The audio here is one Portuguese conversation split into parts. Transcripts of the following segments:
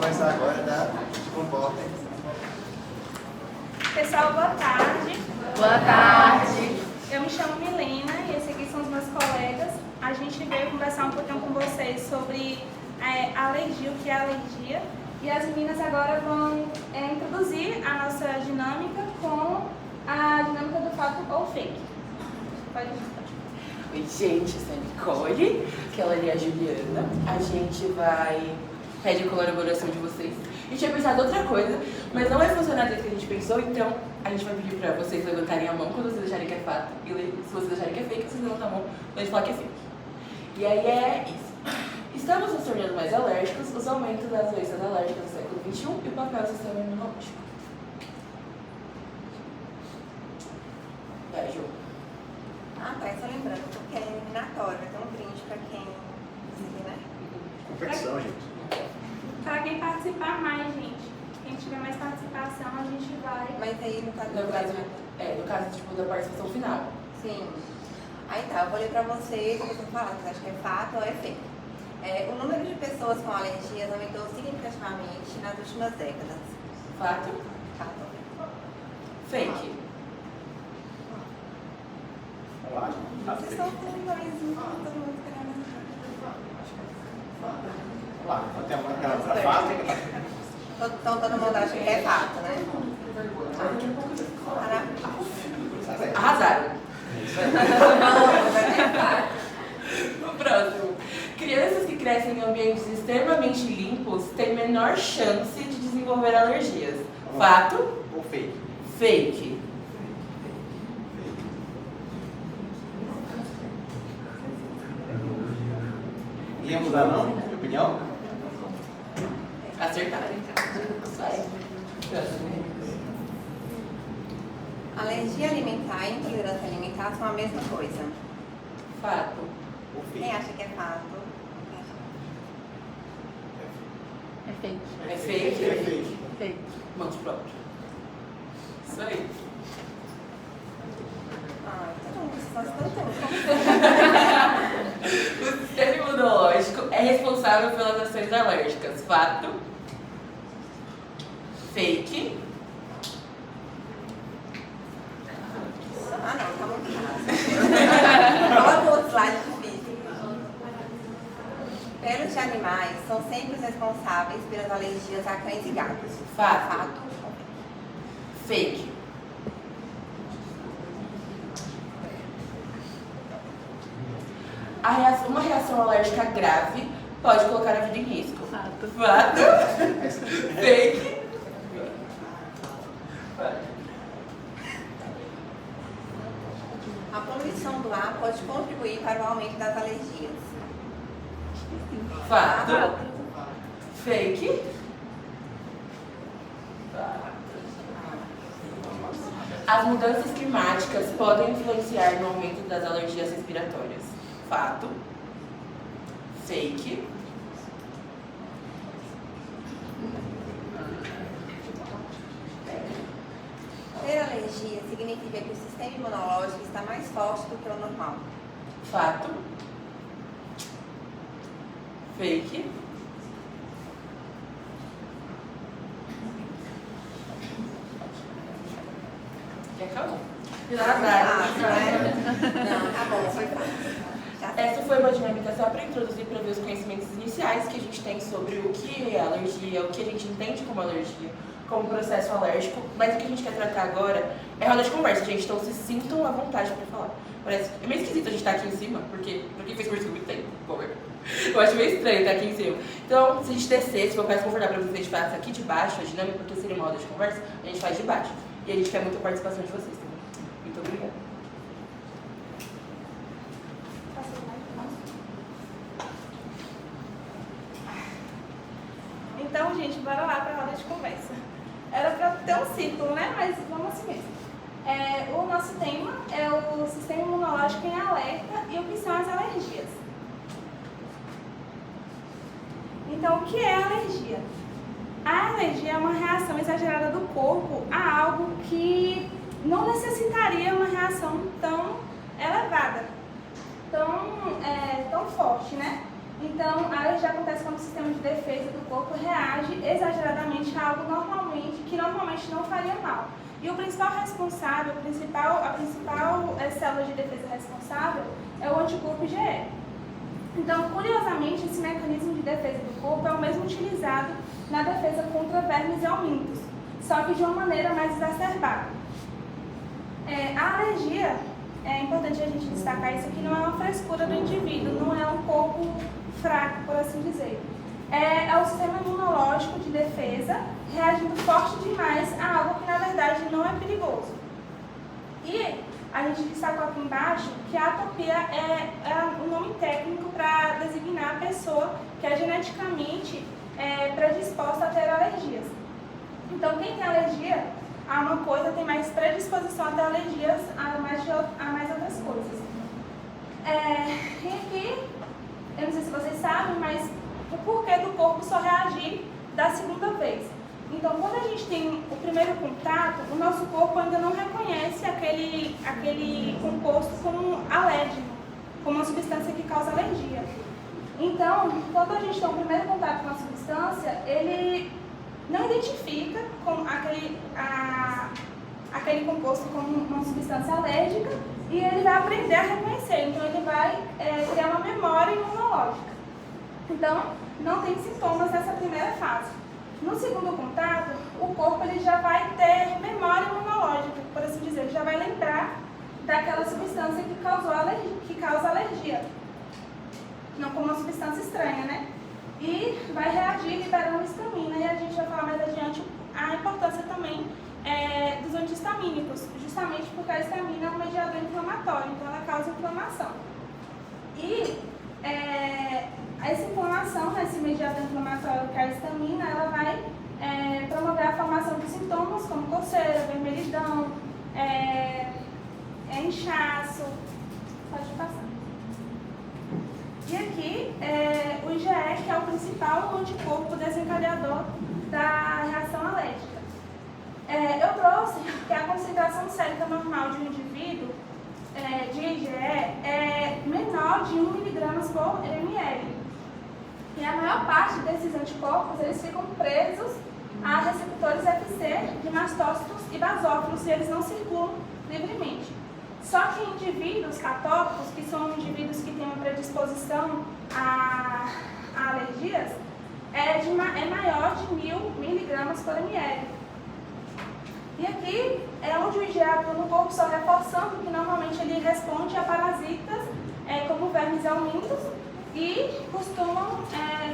começar agora, tá? Se comportem. Pessoal, boa tarde. Boa tarde. Eu me chamo Milena e esses aqui são os meus colegas. A gente veio conversar um pouquinho com vocês sobre alergia, o que é alergia. E as meninas agora vão introduzir a nossa dinâmica com a dinâmica do fato ou fake. Pode ir. Oi, gente, eu sou a Nicole, que ela é a Juliana. A gente vai pedir a colaboração de vocês. A gente tinha pensado outra coisa, mas não vai funcionar do jeito que a gente pensou, então a gente vai pedir pra vocês levantarem a mão quando vocês acharem que é fato. E se vocês acharem que é fake, vocês levantam a mão pra gente falar que é fake. E aí é isso. Estamos nos tornando mais alérgicos, os aumentos das doenças alérgicas do século XXI e o papel do sistema imunológico. Vai, Ju. Ah, tá, só lembrando, porque é eliminatório, vai ter um brinde pra quem conseguir, né? Competição, gente. Para quem participar mais, gente. Quem tiver mais participação, a gente vai. Mas aí no caso... No caso tipo, da participação final. Sim. Aí tá, eu vou ler pra vocês, vocês vão falar se acham que é fato ou é fake. O número de pessoas com alergias aumentou significativamente nas últimas décadas. Fato. Fato. Fake. Olá. Vocês são com dois, todo mundo querendo. Olá, até uma fase. Então todo mundo acha que é fato, né? Arrasaram. No próximo. Crianças que crescem em ambientes extremamente limpos têm menor chance de desenvolver alergias. Fato? Ou fake? Fake. Ia mudar não? Minha opinião? Acertaram. Vai. Alergia alimentar e intolerância alimentar são a mesma coisa. Fato. Ou Quem fake? acha que é fato? É fake. É fake. Fake. Mãos próprias. Isso aí. Ai, todo mundo, só tanto. O sistema imunológico é responsável pelas ações alérgicas. Fato. Fake. Ah, não, tá muito fácil. Coloca o outro slide difícil. Pelos de animais são sempre os responsáveis pelas alergias a cães e gatos. Fato. Fake. Uma reação alérgica grave pode colocar a vida em risco. Fato. Fake. A poluição do ar pode contribuir para o aumento das alergias. Fato. Fake. As mudanças climáticas podem influenciar no aumento das alergias respiratórias. Fato. Fake. Ter alergia significa que o sistema imunológico está mais forte do que o normal. Fato. Fake. E acabou. Não, tá bom, foi fácil. Essa foi uma dinâmica só para introduzir, para ver os conhecimentos iniciais que a gente tem sobre o que é alergia, o que a gente entende como alergia, como processo alérgico, mas o que a gente quer tratar agora é roda de conversa, gente, então se sintam à vontade para falar. É meio esquisito a gente estar aqui em cima, porque pra quem fez curso comigo tem, eu acho meio estranho estar aqui em cima. Então, se a gente descer, se for mais confortável para vocês, faça aqui de baixo, a dinâmica, porque seria uma roda de conversa, a gente faz de baixo. E a gente quer muita participação de vocês também. Muito obrigada. Então, gente, bora lá para a roda de conversa. Era para ter um círculo, né? Mas vamos assim mesmo. O nosso tema é o sistema imunológico em alerta e o que são as alergias. Então, o que é a alergia? A alergia é uma reação exagerada do corpo a algo que não necessitaria uma reação tão elevada, tão forte, né? Então, a alergia acontece quando o sistema defesa do corpo reage exageradamente a algo que normalmente não faria mal. E o principal responsável, a principal célula de defesa responsável é o anticorpo IgE. Então, curiosamente, esse mecanismo de defesa do corpo é o mesmo utilizado na defesa contra vermes e homintos, só que de uma maneira mais exacerbada. A alergia, é importante a gente destacar isso aqui, não é uma frescura do indivíduo, não é um corpo fraco, por assim dizer. É o sistema imunológico de defesa reagindo forte demais a algo que na verdade não é perigoso. E a gente destacou aqui embaixo que a atopia é o nome técnico para designar a pessoa que é geneticamente predisposta a ter alergias. Então, quem tem alergia a uma coisa tem mais predisposição a ter alergias a mais outras coisas. E aqui, eu não sei se vocês sabem, mas o porquê do corpo só reagir da segunda vez. Então, quando a gente tem o primeiro contato, o nosso corpo ainda não reconhece aquele composto como alérgeno, como uma substância que causa alergia. Então, quando a gente tem o primeiro contato com a substância, ele não identifica com aquele composto como uma substância alérgica e ele vai aprender a reconhecer. Então, ele vai criar uma memória imunológica. Então, não tem sintomas nessa primeira fase. No segundo contato, o corpo ele já vai ter memória imunológica, por assim dizer, ele já vai lembrar daquela substância que causa alergia, não como uma substância estranha, né? E vai reagir liberando histamina, e a gente vai falar mais adiante a importância também dos antihistamínicos, justamente porque a histamina é um mediador inflamatório, então ela causa inflamação. E essa inflamação, esse mediador inflamatório que é a histamina, ela vai promover a formação de sintomas como coceira, vermelhidão, inchaço. Pode passar. E aqui, o IgE, que é o principal anticorpo desencadeador da reação alérgica. Eu trouxe que a concentração sérica normal de um indivíduo de IgE é menor de 1 mg por ml. E a maior parte desses anticorpos, eles ficam presos a receptores FC de mastócitos e basófilos e eles não circulam livremente. Só que em indivíduos atópicos, que são indivíduos que têm uma predisposição a alergias, é maior de 1000 mg por ml. E aqui é onde o IgE atua no corpo, só reforçando que normalmente ele responde a parasitas como vermes e homintos e costumam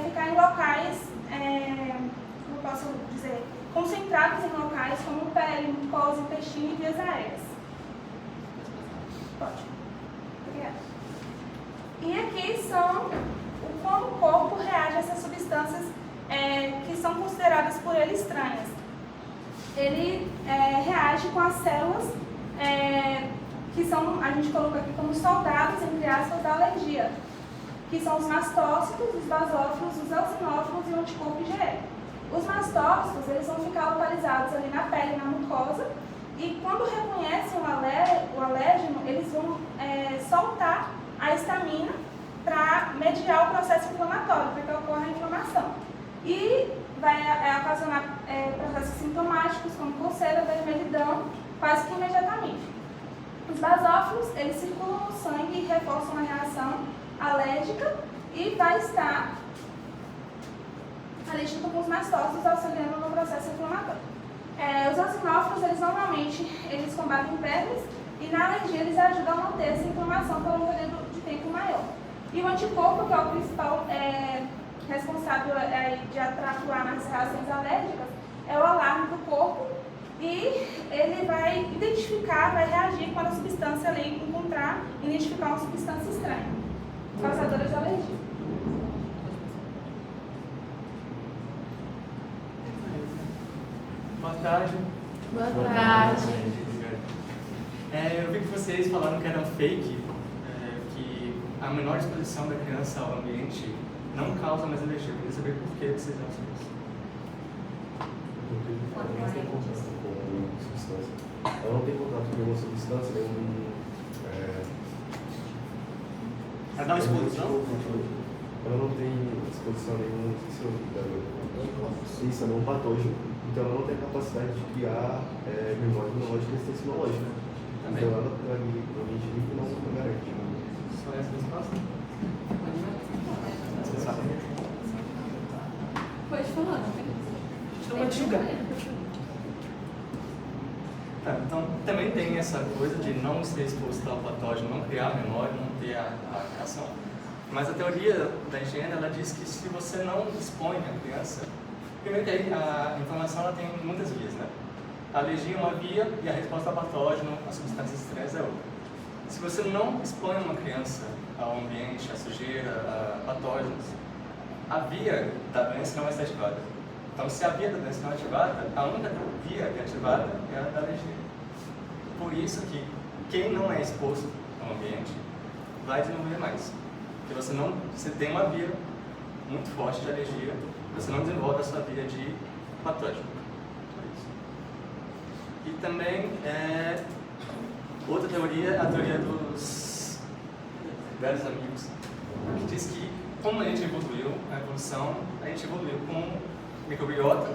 ficar em locais, como posso dizer, concentrados em locais como pele, mucosa, intestino e vias aéreas. Pode. Obrigada. E aqui são como o corpo reage a essas substâncias que são consideradas por ele estranhas. Ele reage com as células que são, a gente colocou aqui como soldados, entre aspas, da alergia, que são os mastócitos, os basófilos, os eosinófilos e o anticorpo IgE. Os mastócitos, eles vão ficar localizados ali na pele, na mucosa, e quando reconhecem o alérgeno, eles vão soltar a histamina para mediar o processo inflamatório, para que ocorra a inflamação. E vai ocasionar processos sintomáticos como coceira, vermelhidão, quase que imediatamente. Os basófilos, eles circulam no sangue e reforçam a reação alérgica e vai estar ali junto com os mastócitos auxiliando no processo inflamatório. Os eosinófilos, eles normalmente combatem vermes e na alergia eles ajudam a manter essa inflamação por um período de tempo maior. E o anticorpo, que é o principal responsável de atuar nas reações alérgicas, é o alarme do corpo e ele vai identificar, vai reagir quando a substância ali identificar uma substância estranha, causadora de alergia. Boa tarde. Boa tarde. Eu vi que vocês falaram que era fake, que a menor exposição da criança ao ambiente não causa mais alergia. Eu queria saber por que vocês acham isso. Ela não tem contato com uma substância. Ela não tem contato com nenhuma substância, nenhum. Para dar uma exposição? ela não tem exposição nenhuma, isso é um patógeno, então ela não tem a capacidade de criar memória imunológica e resistência imunológica. Também. Então ela, para mim, não garante. Só essa resposta? Pode falar, não tem. Não vai te julgar. Tá, então também tem essa coisa de não ser exposto ao patógeno, não criar a memória, não ter a reação. Mas a teoria da higiene, ela diz que se você não expõe a criança, primeiro que aí a inflamação ela tem muitas vias, né? A alergia é uma via e a resposta ao patógeno, a substâncias estranhas é outra. Se você não expõe uma criança ao ambiente, à sujeira, a patógenos, a via da doença não vai ser ativada. Então, se a via da doença não é ativada, a única via que é ativada é a da alergia. Por isso que quem não é exposto ao ambiente vai desenvolver mais. Porque você tem uma via muito forte de alergia, você não desenvolve a sua via de patógeno. E também, outra teoria, a teoria dos velhos amigos, que diz que como a gente evoluiu, a evolução, a gente evoluiu com microbiota,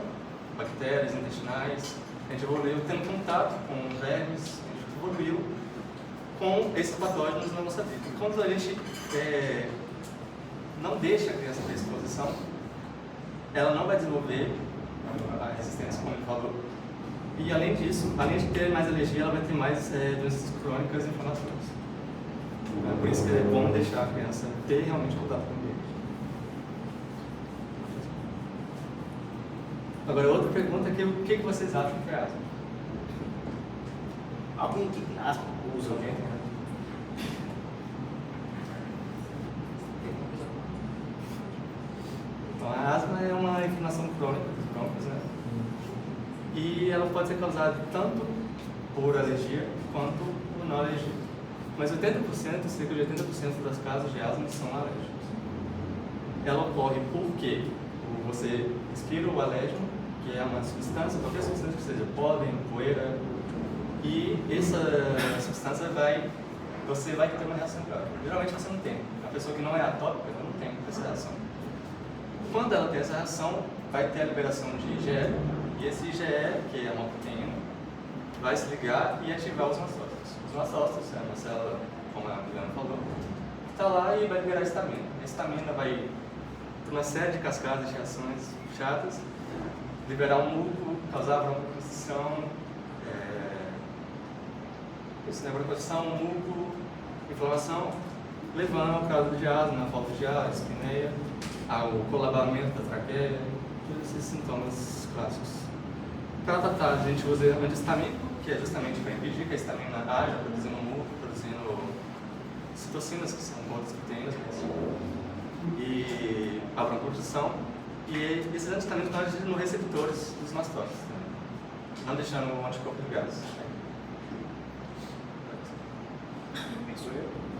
bactérias intestinais, a gente evoluiu tendo contato com vermes, a gente evoluiu com esses patógenos na nossa vida. Enquanto a gente não deixa a criança ter exposição, ela não vai desenvolver a resistência, como ele falou. E além disso, além de ter mais alergia, ela vai ter mais doenças crônicas e inflamatórias. Por isso que é bom deixar a criança ter realmente contato com o ambiente. Agora, outra pergunta é o que vocês acham que é asma? Alguém que tem asma usa alguém? Então, a asma é uma inflamação crônica dos brônquios, né? E ela pode ser causada tanto por alergia quanto por não alergia. Mas 80%, cerca de 80% dos casos de asma são alérgicos. Ela ocorre porque você respira o alérgeno, que é uma substância, qualquer substância que seja pólen, poeira, e essa substância você vai ter uma reação grave. Geralmente você não tem. A pessoa que não é atópica, ela não tem essa reação. Quando ela tem essa reação, vai ter a liberação de IgE, e esse IgE, que é uma proteína, vai se ligar e ativar os mastócitos. Os mastócitos é uma célula, como a Juliana falou, que está lá e vai liberar histamina. A histamina vai, por uma série de cascadas de reações chatas, liberar o muco, causar broncoconstrição, broncoconstrição, muco, inflamação, levando ao caso de asma, a falta de ar, a espineia, ao colabamento da traqueia, todos esses sintomas clássicos. Para tratar, a gente usa antihistamínico, que é justamente para impedir que a histamina haja, produzindo muco, produzindo citocinas, que são outras proteínas, e a broncoconstrição. E esses antihistamínicos estão agindo nos receptores dos mastócitos, não deixando o anticorpo ligado.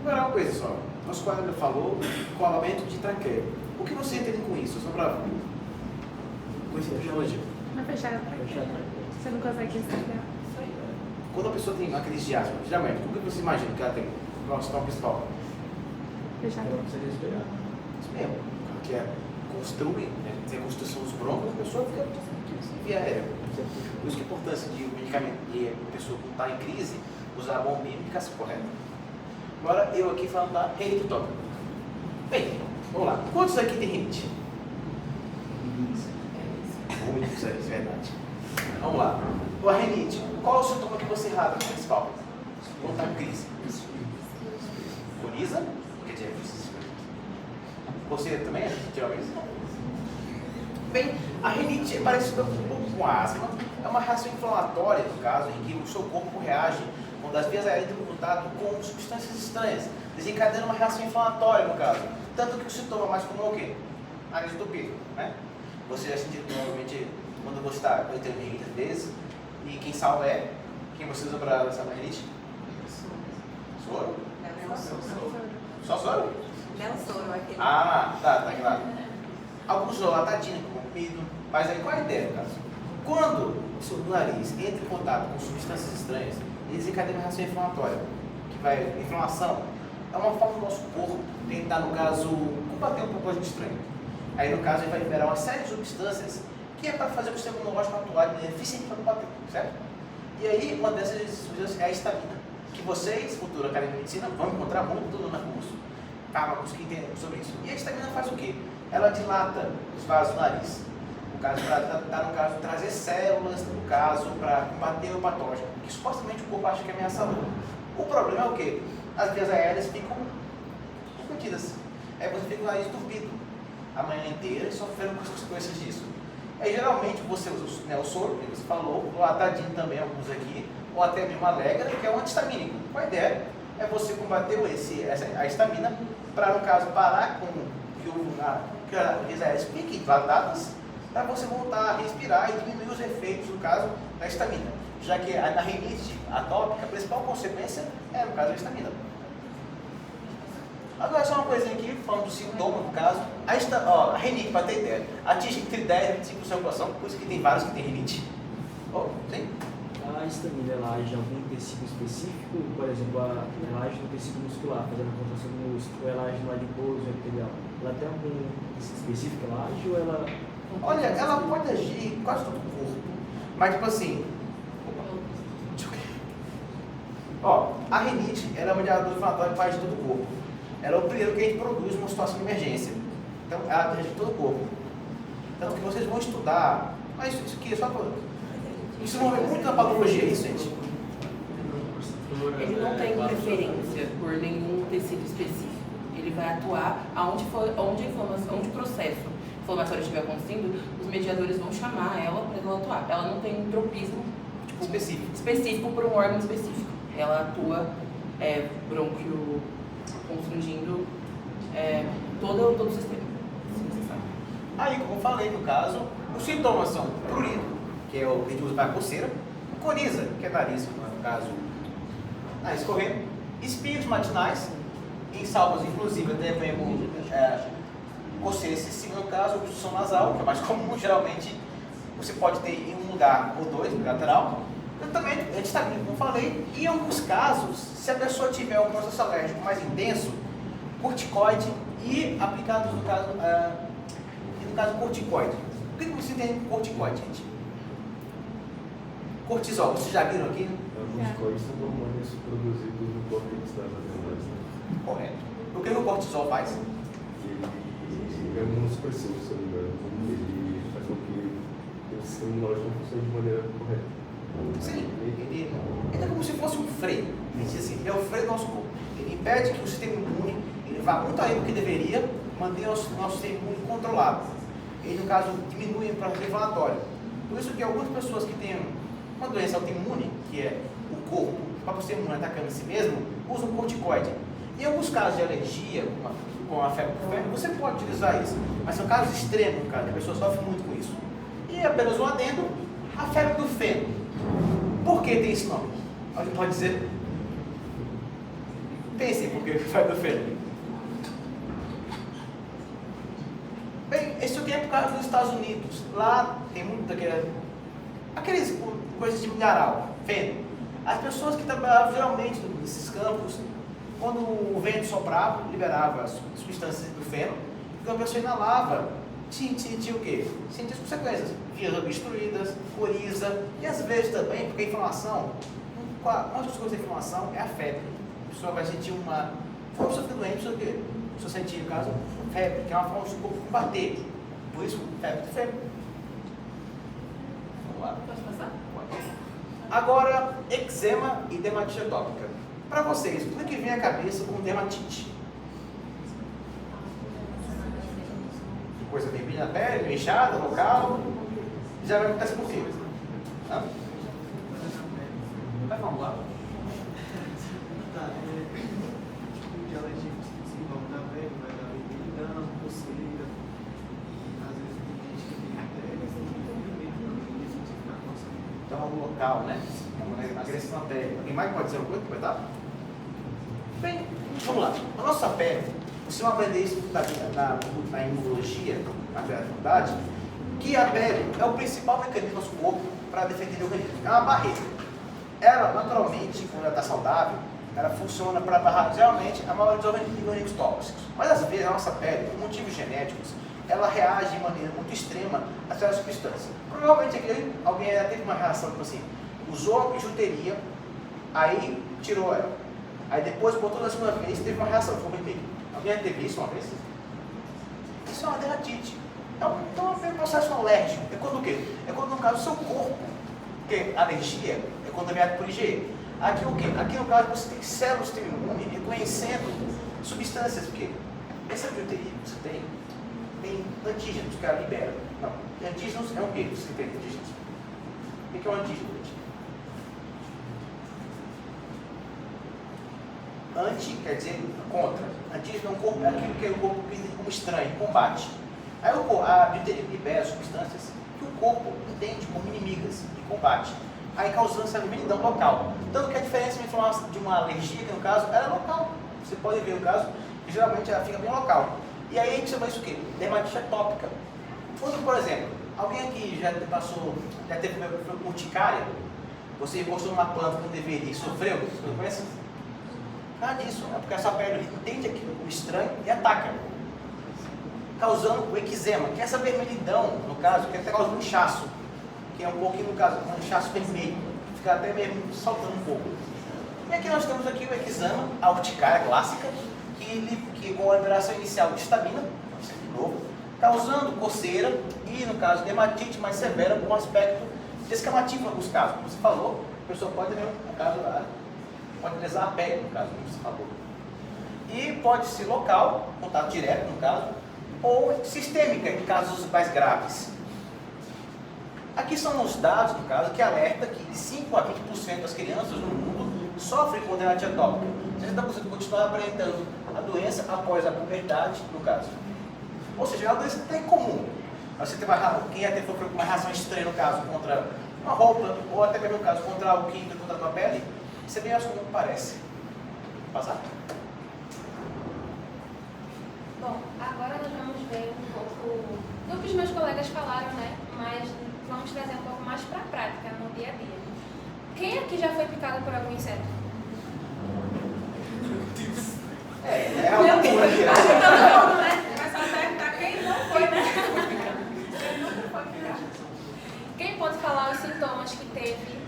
Agora uma coisa só. Nosso colega falou colamento de traqueia. O que você entende com isso? Só para conhecer a fisiologia. Vai fechar a traqueia. Você não consegue respirar. Quando a pessoa tem uma crise de asma, geralmente, o que você imagina que ela tem? Qual é o sintoma principal? Fechar a traqueia. Isso mesmo. Que é construir, né? Tem a construção dos brônquios, a pessoa fica via aérea. Por isso que a importância de um medicamento e a pessoa que está em crise usar a bombinha e indicação correta. Agora eu aqui falando da rinite tópica. Bem, vamos lá. Quantos aqui tem rinite? Muitos, é verdade. Vamos lá. A rinite, qual é o sintoma que você errado principal? Quando está em crise? Coriza? Quer dizer, você também geralmente? Bem, a rinite é parecida um pouco com a asma. É uma reação inflamatória, no caso, em que o seu corpo reage quando as vias aéreas entram em contato com substâncias estranhas, desencadeando uma reação inflamatória, no caso. Tanto que o sintoma mais comum é o quê? Nariz entupido, né? Você já sentiu provavelmente quando você está, eu tenho rinite às vezes, e quem salva é? Quem você usa para essa rinite? Soro? Só soro? Nelsoro, aquele. Ah, tá claro. Alguns usam latadina, comprimido, mas aí qual é a ideia, no caso? Quando o seu nariz entra em contato com substâncias estranhas, ele desencadeia uma reação inflamatória, que vai, inflamação é uma forma do nosso corpo tentar, no caso, combater um propósito estranho. Aí, no caso, ele vai liberar uma série de substâncias que é para fazer o sistema imunológico atuar de maneira eficiente para combater, certo? E aí, uma dessas substâncias é a histamina, que vocês, futuro acadêmico de medicina, vão encontrar muito no curso. Fármacos que entendem sobre isso. E a histamina faz o quê? Ela dilata os vasos do nariz. No caso, para no caso, trazer células, no caso, para combater o patógeno, que supostamente o corpo acha que é ameaçador. O problema é o quê? As vias aéreas ficam contidas. Aí você fica com o nariz entupido a manhã inteira e sofrendo com as consequências disso. Aí geralmente você usa o soro, que você falou, o atadine também, alguns aqui, ou até mesmo a Allegra, que é um antistamínico. A ideia é você combater a histamina para, no caso, parar com que as vias aéreas fiquem dilatadas, para você voltar a respirar e diminuir os efeitos, no caso, da histamina. Já que na rinite atópica, a principal consequência é, no caso, a histamina. Agora, só uma coisinha aqui, falando do sintoma, no caso. A rinite, para ter ideia, atinge entre 10 e 25% da população, por isso que tem vários que têm rinite. Sim? A histamina, ela age em algum tecido específico? Por exemplo, ela age no tecido muscular, fazendo a contração do músculo, ou ela age no adiposo, epitelial? Ela tem algum tecido específico que ela age ou ela... Olha, ela pode agir em quase todo o corpo, mas tipo assim... a rinite, ela é um mediador inflamatório que faz de todo o corpo. Ela é o primeiro que a gente produz numa situação de emergência. Então, ela age em todo o corpo. Tanto que vocês vão estudar... Mas isso aqui é só para... Isso não é muito na patologia, isso, gente? Ele não tem preferência por nenhum tecido específico. Ele vai atuar onde o processo inflamatório estiver acontecendo, os mediadores vão chamar ela para ela atuar. Ela não tem um tropismo específico para um órgão específico. Ela atua brônquio constringindo todo o sistema. Aí, como eu falei, no caso, os sintomas são prurido, que é o que a gente usa para coceira, coriza, que é nariz, no caso, nariz correndo, espirros matinais, em salvas, inclusive, devemos coceira excessiva, no caso, obstrução nasal, que é mais comum, geralmente, você pode ter em um lugar ou dois, no lateral, também, antistamínico, como eu falei, e em alguns casos, se a pessoa tiver um processo alérgico mais intenso, corticoide e aplicados, no caso, corticoide. O que você entende por corticoide, gente? Cortisol, vocês já viram aqui? Alguns códigos são hormônios produzidos no córtex das adrenais. Correto. O que o cortisol faz? Ele é imunossupressivo, se eu não me engano. Ele faz com que o sistema imunológico não funcione de maneira correta. Sim, ele é como se fosse um freio. Ele diz assim, é o freio do nosso corpo. Ele impede que o sistema imune ele vá muito além do que deveria, manter o nosso sistema imune controlado. Ele, no caso, diminui o processo inflamatório. Por isso que algumas pessoas que têm uma doença autoimune, que é o corpo, para o sistema imune atacando a si mesmo, usam corticoide. Em alguns casos de alergia, com a febre do feno, você pode utilizar isso. Mas são casos extremos, cara, a pessoa sofre muito com isso. E apenas um adendo, a febre do feno. Por que tem esse nome? Alguém pode dizer? Pensem por que febre do feno. Bem, esse eu tenho por causa dos Estados Unidos. Lá tem muito aqueles coisas de mineral, feno. As pessoas que trabalhavam geralmente nesses campos, quando o vento soprava, liberava as substâncias do feno, então a pessoa inalava, sentia o quê? Sentia as consequências, vias obstruídas, coriza, e às vezes também, porque a inflamação, uma das coisas da inflamação é a febre. A pessoa vai sentir a pessoa fica doente, o quê? A pessoa sentir, no caso, febre, que é uma forma de corpo combater. Por isso, febre de febre. Vamos lá. Posso passar? Pode. Agora, eczema e dermatite atópica. Para vocês, tudo que vem à cabeça com dermatite? Coisa bem na pele, meio inchada, local. Já vai acontecer por quê? Vai, vamos lá. Então, no local, né? Agressão na pele. Alguém mais pode dizer uma coisa? Vai dar? Bem, vamos lá. A nossa pele, você vai aprender isso na imunologia, na faculdade, que a pele é o principal mecanismo do nosso corpo para defender o organismo. É uma barreira. Ela, naturalmente, quando ela está saudável, ela funciona para barrar geralmente a maioria dos organismos tóxicos. Mas às vezes a nossa pele, por motivos genéticos, ela reage de maneira muito extrema a certas substâncias. Provavelmente aqui alguém já teve uma reação, tipo assim, usou a bijuteria, aí tirou ela. Aí depois botou da segunda vez, teve uma reação, ficou vermelho. Alguém já teve isso uma vez? Isso é uma dermatite. Então é um processo alérgico. É quando o quê? É quando no caso o seu corpo, porque alergia é contaminado por IgE. Aqui o quê? Aqui no caso você tem células do sistema imune reconhecendo substâncias, porque essa bijuteria que você tem antígenos que ela libera. Não, antígenos é o quê? Você tem antígenos. O que é um antígeno? Anti quer dizer contra. Antígeno é aquilo que o corpo entende como estranho, combate. Aí a bijuteria libera substâncias que o corpo entende como inimigas de combate. Aí causando essa vermelhidão local. Tanto que a diferença de uma alergia, que no caso, ela é local. Você pode ver no caso, que geralmente ela fica bem local. E aí a gente chama isso o quê? Dermatite atópica. Quando, por exemplo, alguém aqui já teve urticária, você encostou numa planta que não deveria e sofreu, você não conhece? Nada disso, é porque a sua pele entende aquilo como estranho e ataca. Causando o eczema, que é essa vermelhidão, no caso, que até causa um inchaço, que é um pouquinho, no caso, um inchaço vermelho, fica até mesmo saltando um pouco. E aqui nós temos aqui o eczema, a urticária clássica, que com a liberação inicial de histamina, de novo, causando coceira e, no caso, dermatite mais severa com aspecto descamativo em alguns casos. Como você falou, a pessoa pode, no caso, pode lesar a pele, no caso, como você falou. E pode ser local, contato direto, no caso, ou sistêmica, em casos mais graves. Aqui são os dados, no caso, que alerta que de 5 a 20% das crianças no mundo sofrem com dermatite atópica. 60% continuam apresentando a doença após a puberdade, no caso. Ou seja, é uma doença até comum. Você tem quem até foi uma reação estranha, no caso, contra uma roupa, ou até mesmo no caso, contra algo químico, contra a tua pele, isso é bem mais comum que parece. Passar? Bom, agora nós vamos ver um pouco do que os meus colegas falaram, né? Mas vamos trazer um pouco mais para a prática, no dia a dia. Quem aqui já foi picado por algum inseto? É uma loucura aqui. Todo mundo, né? Começar a perguntar quem não foi, né? Quem nunca foi picado. Quem pode falar os sintomas que teve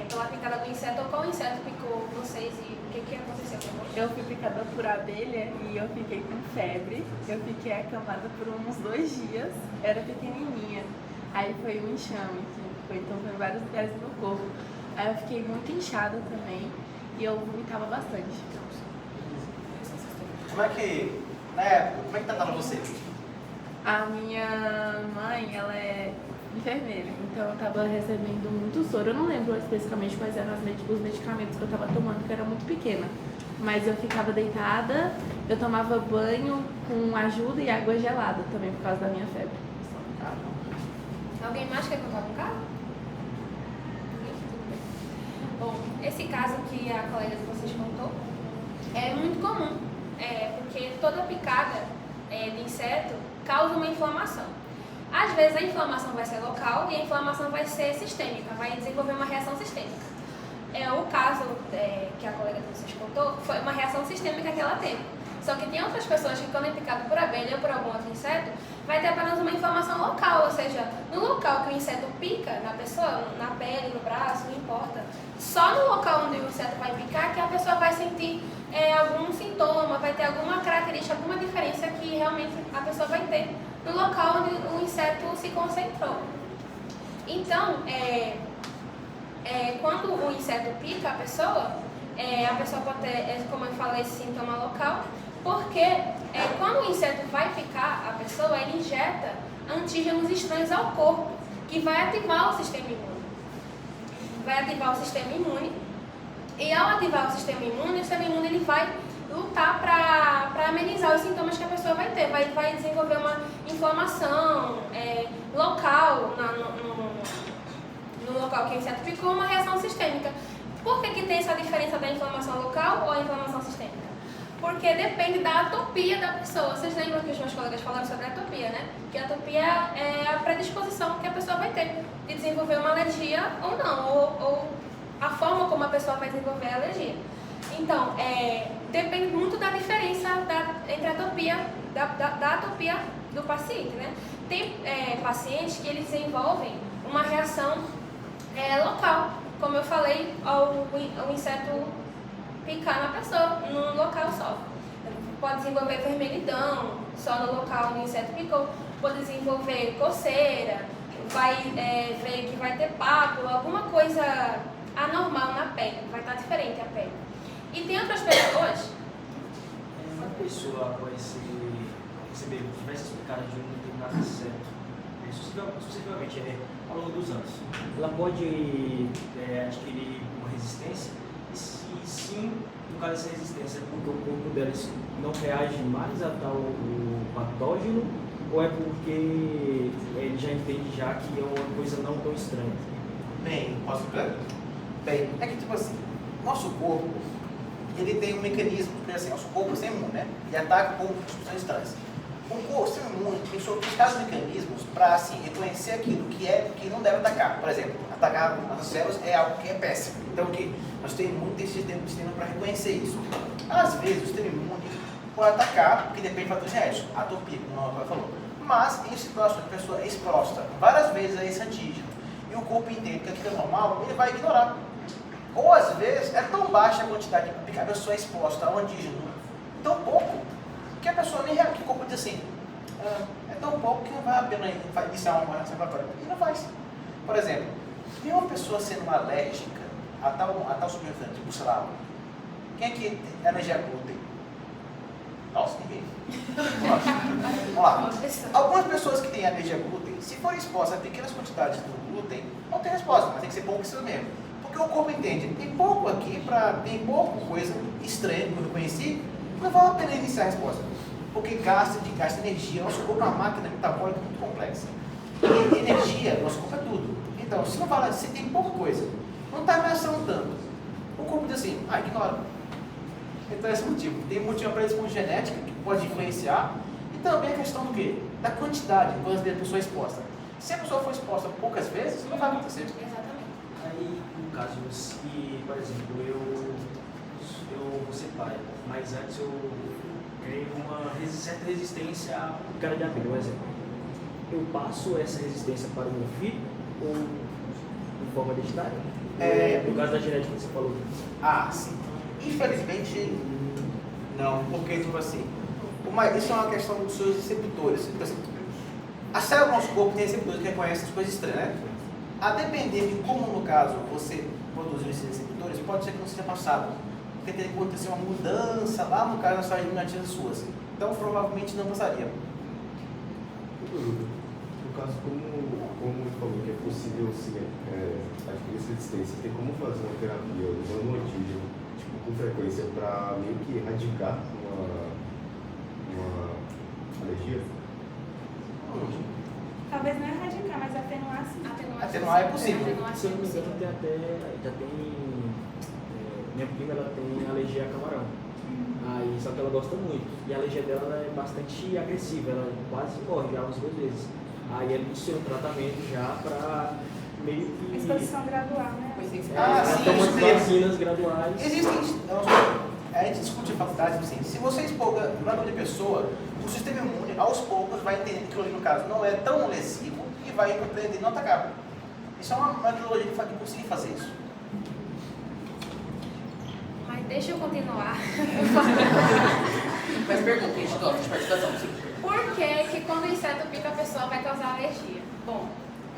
pela picada do inseto ou qual inseto picou vocês e o que aconteceu com vocês? Eu fui picada por abelha e eu fiquei com febre. Eu fiquei acamada por uns 2 dias. Era pequenininha. Aí foi um enxame, então foi em vários lugares do meu corpo. Aí eu fiquei muito inchada também e eu vomitava bastante. Como é que, na época, como é que tratava você? A minha mãe, ela é enfermeira, então eu tava recebendo muito soro. Eu não lembro especificamente quais eram os medicamentos que eu tava tomando, porque eu era muito pequena. Mas eu ficava deitada, eu tomava banho com ajuda e água gelada também por causa da minha febre. Alguém mais quer contar um caso? Bom, esse caso que a colega de vocês contou é muito comum, porque toda picada de inseto causa uma inflamação. Às vezes a inflamação vai ser local e a inflamação vai ser sistêmica, vai desenvolver uma reação sistêmica. O caso que a colega de vocês contou foi uma reação sistêmica que ela teve. Só que tem outras pessoas que quando é picado por abelha ou por algum outro inseto, vai ter apenas uma inflamação local, ou seja, no local que o inseto pica na pessoa, na pele, no braço, não importa. Só no local onde o inseto vai picar que a pessoa vai sentir algum sintoma, vai ter alguma característica, alguma diferença que realmente a pessoa vai ter no local onde o inseto se concentrou. Então, quando o inseto pica a pessoa pode ter, como eu falei, esse sintoma local, porque quando o inseto vai picar a pessoa, ele injeta antígenos estranhos ao corpo, que vai ativar o sistema imune. Vai ativar o sistema imune, e ao ativar o sistema imune ele vai lutar para amenizar os sintomas que a pessoa vai ter. Vai desenvolver uma inflamação local no local que o inseto picou, uma reação sistêmica. Por que tem essa diferença da inflamação local ou a inflamação sistêmica? Porque depende da atopia da pessoa. Vocês lembram que os meus colegas falaram sobre a atopia, né? Que a atopia é a predisposição que a pessoa vai ter de desenvolver uma alergia ou não, ou a forma como a pessoa vai desenvolver a alergia. Então, depende muito da diferença entre a atopia, da atopia do paciente, né? Tem pacientes que eles desenvolvem uma reação local, como eu falei, ao inseto picar na pessoa, num local só. Pode desenvolver vermelhidão, só no local onde o inseto picou, pode desenvolver coceira, vai ver que vai ter pápula, alguma coisa anormal na pele, vai estar diferente a pele. E tem outras pessoas. Uma pessoa após receber diversas picadas de um determinado inseto, sucessivamente ao longo dos anos, ela pode adquirir uma resistência? E se sim, no caso dessa resistência, é porque o corpo delas não reage mais a tal patógeno, ou é porque ele já entende já que é uma coisa não tão estranha? Bem, posso ver? Bem, é que tipo assim, nosso corpo, ele tem um mecanismo, porque assim, nosso corpo é imune, né? Ele ataca com substâncias estranhas. O corpo ser imune tem sofisticados mecanismos para assim, reconhecer aquilo que não deve atacar. Por exemplo, atacar as células é algo que é péssimo. Então o que? Nós temos muito esse sistema para reconhecer isso. Às vezes o sistema imune pode atacar, porque depende de fatores genéticos, atopia, como a Rafael falou. Mas em situações que a pessoa é exposta várias vezes a esse antígeno e o corpo entende que aquilo é normal, ele vai ignorar. Ou às vezes é tão baixa a quantidade que a pessoa é exposta ao antígeno, tão pouco, que a pessoa nem reage, que o corpo diz assim, é tão pouco que não vai a pena iniciar uma reação inflamatória. E não faz. Por exemplo, tem uma pessoa sendo alérgica a tal substância, tipo, sei lá, quem é que é alergia a glúten? Nossa, ninguém. Vamos lá. Algumas pessoas que têm alergia a glúten, se forem expostas a pequenas quantidades do glúten, não tem resposta, mas tem que ser pouco isso mesmo. Porque o corpo entende, tem pouco aqui, tem pouco coisa estranha que eu reconheci, não vale a pena iniciar a resposta. Porque gasta energia, nosso corpo é uma máquina metabólica muito complexa. E energia, nosso corpo é tudo. Então, se tem pouca coisa, não está ameaçando tanto, o corpo diz assim, ignora. Então esse é o motivo. Tem motivo para isso com genética, que pode influenciar, e também a questão do quê? Da quantidade, quando a pessoa é exposta. Se a pessoa for exposta poucas vezes, não vai acontecer. Exatamente. Aí, no caso, se, por exemplo, eu vou ser pai, mas antes eu ganhei uma certa resistência à picada de abelha, por exemplo. Eu passo essa resistência para o meu filho ou de forma hereditária? No caso da genética que você falou. Ah, sim. Infelizmente, não, porque, tipo assim, isso é uma questão dos seus receptores. Tipo assim, a célula do nosso corpo tem receptores que reconhecem as coisas estranhas, né? A depender de como, no caso, você produziu esses receptores, pode ser que não seja passado. Porque teria que acontecer uma mudança lá, no caso, nas suas eliminativas suas. Então, provavelmente não passaria. No caso, como ele falou que é possível adquirir essa resistência, tem como fazer uma terapia usando um antígeno com frequência para meio que erradicar uma alergia? Talvez não erradicar, mas atenuar sim. Atenuar é possível. Se eu não me engano, já tem minha prima, ela tem alergia a camarão. Aí, só que ela gosta muito. E a alergia dela é bastante agressiva, ela quase morre já umas 2 vezes. Aí ela iniciou um tratamento já para meio que... Exposição gradual, né? Sim, umas vacinas graduais. Existem, a gente discute a faculdade, assim, se você expor uma de pessoa, o sistema imune, aos poucos, vai entender que aquilo ali, no caso, não é tão lesivo e vai compreender e não atacar. Isso é uma metodologia que conseguir fazer isso. Mas deixa eu continuar. Mas pergunta, a gente gosta de participação, sim. Por que quando o inseto pica a pessoa vai causar alergia? Bom,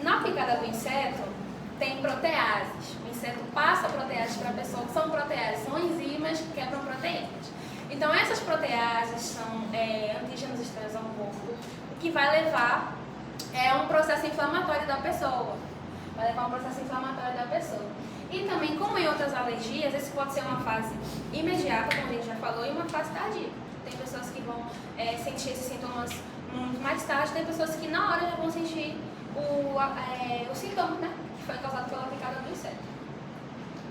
na picada do inseto tem proteases. O inseto passa proteases para a pessoa, que são proteases, são enzimas que quebram proteínas. Então essas proteases são antígenos estranhos ao corpo, o que vai levar a um processo inflamatório da pessoa. Vai levar a um processo inflamatório da pessoa. E também, como em outras alergias, esse pode ser uma fase imediata, como a gente já falou, e uma fase tardia. Tem pessoas que vão sentir esses sintomas muito mais tarde, tem pessoas que na hora já vão sentir o sintoma, né, que foi causado pela picada do inseto.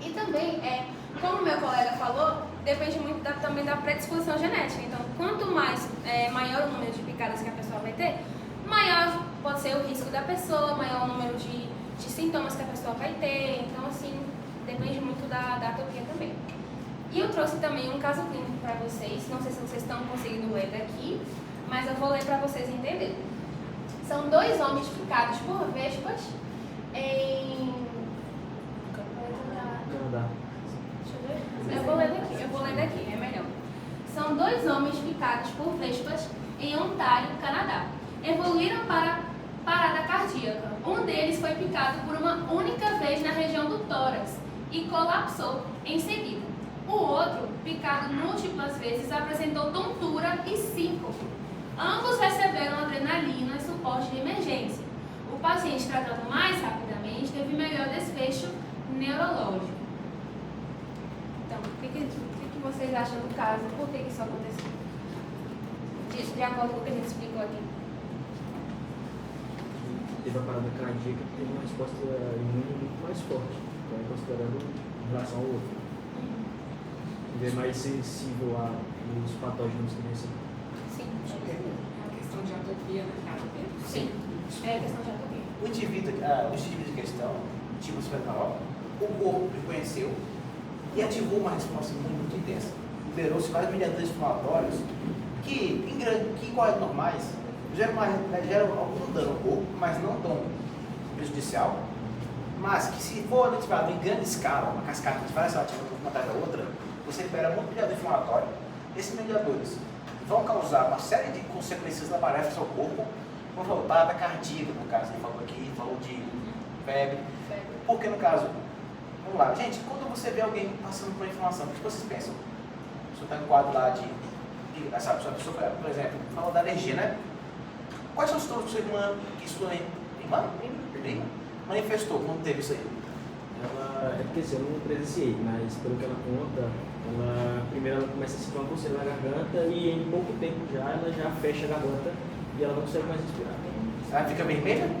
E também, como o meu colega falou, depende muito também da predisposição genética. Então, quanto maior o número de picadas que a pessoa vai ter, maior pode ser o risco da pessoa, maior o número de sintomas que a pessoa vai ter. Então, assim, depende muito da atopia também. E eu trouxe também um caso clínico para vocês, não sei se vocês estão conseguindo ler daqui, mas eu vou ler para vocês entenderem. São 2 homens picados por vespas em... Canadá. Deixa eu ver. Eu vou ler daqui, é melhor. São 2 homens picados por vespas em Ontário, Canadá. Evoluíram para parada cardíaca. Um deles foi picado por uma única vez na região do tórax e colapsou em seguida. O outro, picado múltiplas vezes, apresentou tontura e síncope. Ambos receberam adrenalina e suporte de emergência. O paciente, tratado mais rapidamente, teve melhor desfecho neurológico. Então, o que vocês acham do caso? Por que isso aconteceu? De acordo com o que a gente explicou aqui. Teve a parada cardíaca que teve uma resposta imune muito mais forte, então é considerado em relação ao outro. Ele é mais sensível aos patógenos que nesse. Sim. A questão de atopia, né? Sim. É questão de atopia. O indivíduo em questão, tipo espanhol, o corpo reconheceu e ativou uma resposta muito intensa. Liberou-se vários mediadores inflamatórios que, em quadros normais, geram algum dano ao corpo, mas não tão prejudicial. Mas que, se for ativado em grande escala, uma cascata de várias ativas uma atrás da outra, você libera muito mediador inflamatório. Esses mediadores vão causar uma série de consequências laborais no seu corpo, como parada cardíaca, no caso, ele falou aqui, falou de febre. Porque no caso, vamos lá, gente, quando você vê alguém passando por inflamação, o que vocês pensam? A pessoa está em quadro lá sabe, a pessoa, por exemplo, falou da alergia, né? Quais são os sintomas que sua irmã manifestou quando teve isso aí? Ela, é porque assim, eu não presenciei, mas pelo que ela conta, primeiro ela começa a sentir uma coceira na garganta e em pouco tempo ela já fecha a garganta e ela não consegue mais respirar. Ela fica vermelha?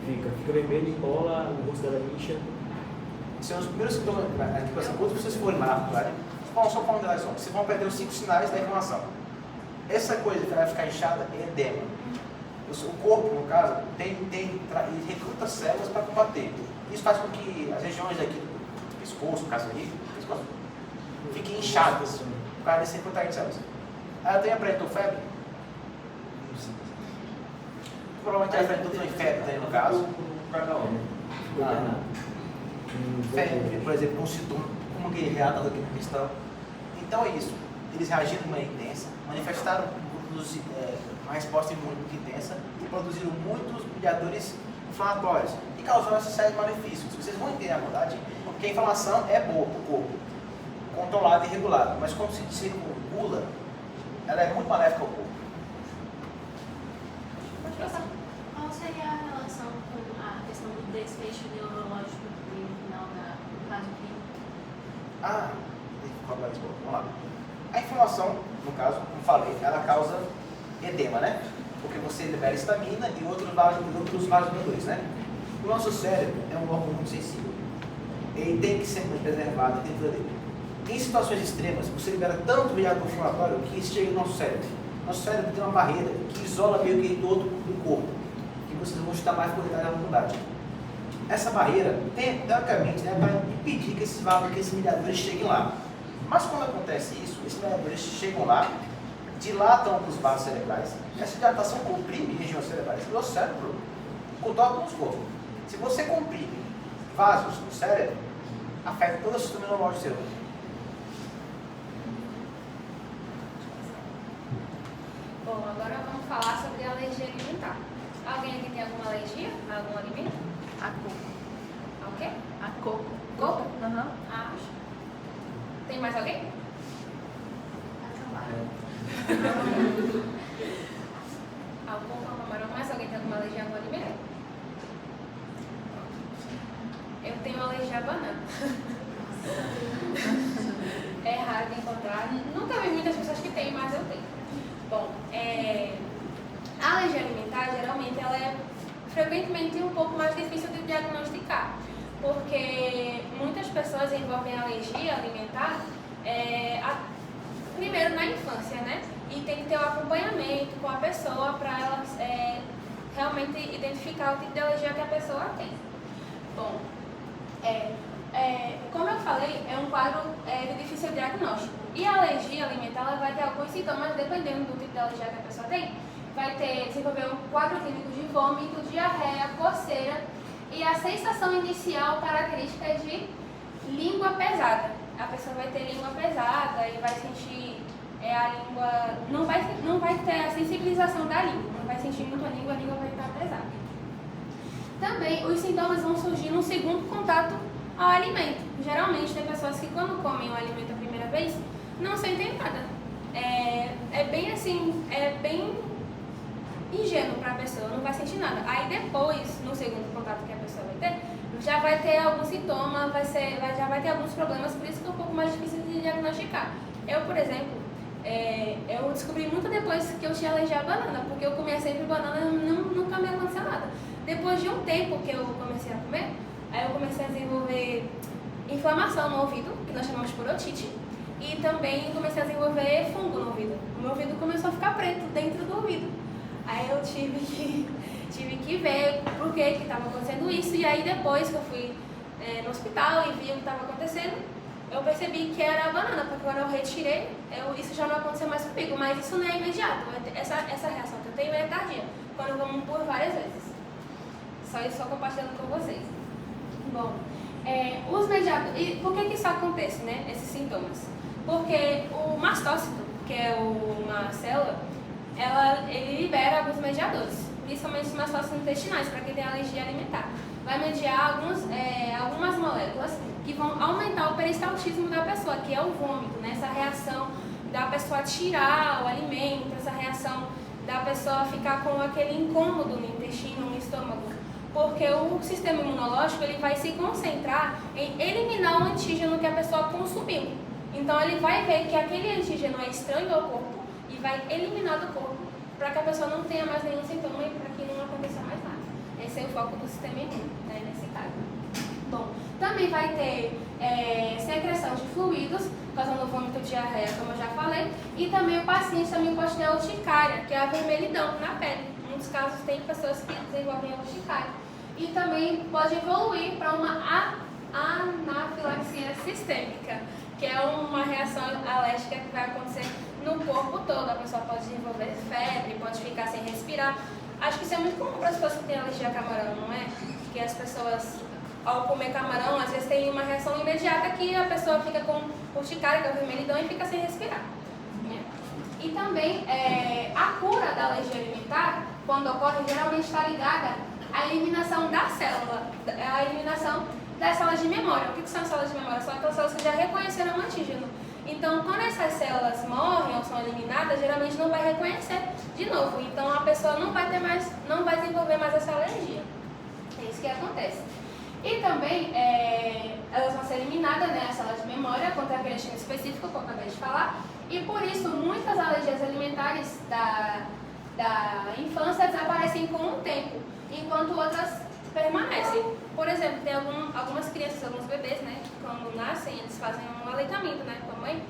Fica vermelha, embola, o rosto dela incha. São os primeiros sintomas, tipo assim, quando vocês forem lá, só falando delas, vocês vão perder os 5 sinais da inflamação. Essa coisa que vai ficar inchada é edema. O corpo, no caso, recruta células para combater. Isso faz com que as regiões daqui do pescoço, no caso ali, fiquem inchadas por causa desse recrutamento de células. Ela apresentou febre? Provavelmente ela apresentou febre também, no caso. Febre, por exemplo, um sintoma, como que ele reata aqui na questão. Então é isso. Eles reagiram de maneira intensa, manifestaram uma resposta imune muito intensa e produziram muitos mediadores inflamatórios e causaram essa série de malefícios. Vocês vão entender a verdade, porque a inflamação é boa para o corpo, controlada e regulada, mas quando se desregula, ela é muito maléfica ao corpo. Qual seria a relação com a questão do desfecho neurológico no final do caso clínico? Vamos lá. A inflamação, no caso, como falei, ela causa edema, né? Porque você libera histamina e outros vasodilatadores, né? O nosso cérebro é um órgão muito sensível. Ele tem que ser muito preservado dentro dele. Em situações extremas, você libera tanto mediador inflamatório que isso chega no nosso cérebro. Nosso cérebro tem uma barreira que isola meio que todo o corpo. E vocês vão estar mais conectados à vontade. Essa barreira, teoricamente, é para impedir que esses mediadores cheguem lá. Mas quando acontece isso, esses mediadores chegam lá, dilatam os vasos cerebrais. Essa dilatação comprime regiões cerebrais. O nosso cérebro controla todo o corpo. Se você comprime vasos no cérebro, afeta todo o sistema imunológico seu. Bom, agora vamos falar sobre alergia alimentar. Alguém aqui tem alguma alergia a algum alimento? A coco. Ao quê? A coco. Coco? Aham. Ah, tem mais alguém? Ao coco, ao camarão. Mais alguém tem alguma alergia a algum alimento? Eu tenho alergia a banana. É raro de encontrar. Nunca vi muitas pessoas que têm, mas eu tenho. Bom, a alergia alimentar, geralmente, ela é frequentemente um pouco mais difícil de diagnosticar, porque muitas pessoas envolvem a alergia alimentar primeiro na infância, né? E tem que ter um acompanhamento com a pessoa para ela realmente identificar o tipo de alergia que a pessoa tem. Bom, como eu falei, é um quadro de difícil diagnóstico. E a alergia alimentar ela vai ter alguns sintomas, dependendo do tipo de alergia que a pessoa tem. Vai desenvolver um quadro clínico de vômito, diarreia, coceira e a sensação inicial característica é de língua pesada. A pessoa vai ter língua pesada e vai sentir a língua... Não vai ter a sensibilização da língua, não vai sentir muito a língua vai estar pesada. Também os sintomas vão surgir no segundo contato ao alimento. Geralmente tem pessoas que quando comem o alimento a primeira vez não sentem nada. É bem assim, é bem ingênuo para a pessoa, não vai sentir nada. Aí depois, no segundo contato que a pessoa vai ter, já vai ter algum sintoma, já vai ter alguns problemas, por isso que é um pouco mais difícil de diagnosticar. Eu, por exemplo, eu descobri muito depois que eu tinha alergia à banana, porque eu comia sempre banana e nunca me aconteceu nada. Depois de um tempo que eu comecei a comer, aí eu comecei a desenvolver inflamação no ouvido, que nós chamamos de otite, e também comecei a desenvolver fungo no ouvido. O meu ouvido começou a ficar preto dentro do ouvido. Aí eu tive que ver por que estava acontecendo isso, e aí depois que eu fui no hospital e vi o que estava acontecendo, eu percebi que era a banana, porque quando eu retirei, isso já não aconteceu mais comigo, mas isso não é imediato. Essa reação que eu tenho é tardia, quando eu como por várias vezes. Só compartilhando com vocês. Bom, os mediadores... E por que isso acontece, né, esses sintomas? Porque o mastócito, que é uma célula, ele libera alguns mediadores, principalmente os mastócitos intestinais, para quem tem alergia alimentar. Vai mediar algumas moléculas que vão aumentar o peristaltismo da pessoa, que é o vômito, né? Essa reação da pessoa tirar o alimento, essa reação da pessoa ficar com aquele incômodo no intestino, no estômago. Porque o sistema imunológico ele vai se concentrar em eliminar o antígeno que a pessoa consumiu. Então ele vai ver que aquele antígeno é estranho ao corpo e vai eliminar do corpo para que a pessoa não tenha mais nenhum sintoma e para que não aconteça mais nada. Esse é o foco do sistema imune, né, nesse caso. Bom, também vai ter secreção de fluidos, causando vômito, diarreia, como eu já falei, e também o paciente também pode ter a urticária, que é a vermelhidão na pele. Em muitos casos tem pessoas que desenvolvem a urticária. E também pode evoluir para uma anafilaxia sistêmica, que é uma reação alérgica que vai acontecer no corpo todo. A pessoa pode desenvolver febre, pode ficar sem respirar. Acho que isso é muito comum para as pessoas que têm alergia a camarão, não é? Que as pessoas, ao comer camarão, às vezes tem uma reação imediata que a pessoa fica com urticária, que é o vermelhidão, e fica sem respirar. Né? E também a cura da alergia alimentar, quando ocorre, geralmente está ligada à eliminação da célula, à eliminação das células de memória. O que são as células de memória? São aquelas células que já reconheceram o antígeno. Então, quando essas células morrem ou são eliminadas, geralmente não vai reconhecer de novo. Então, a pessoa não vai desenvolver mais essa alergia. É isso que acontece. E também, elas vão ser eliminadas, né, as células de memória, contra aquele antígeno específico que eu acabei de falar. E por isso, muitas alergias alimentares da infância desaparecem com o tempo, enquanto outras permanecem. Por exemplo, tem algumas crianças, alguns bebês, né, quando nascem, eles fazem um aleitamento, né, com a mãe,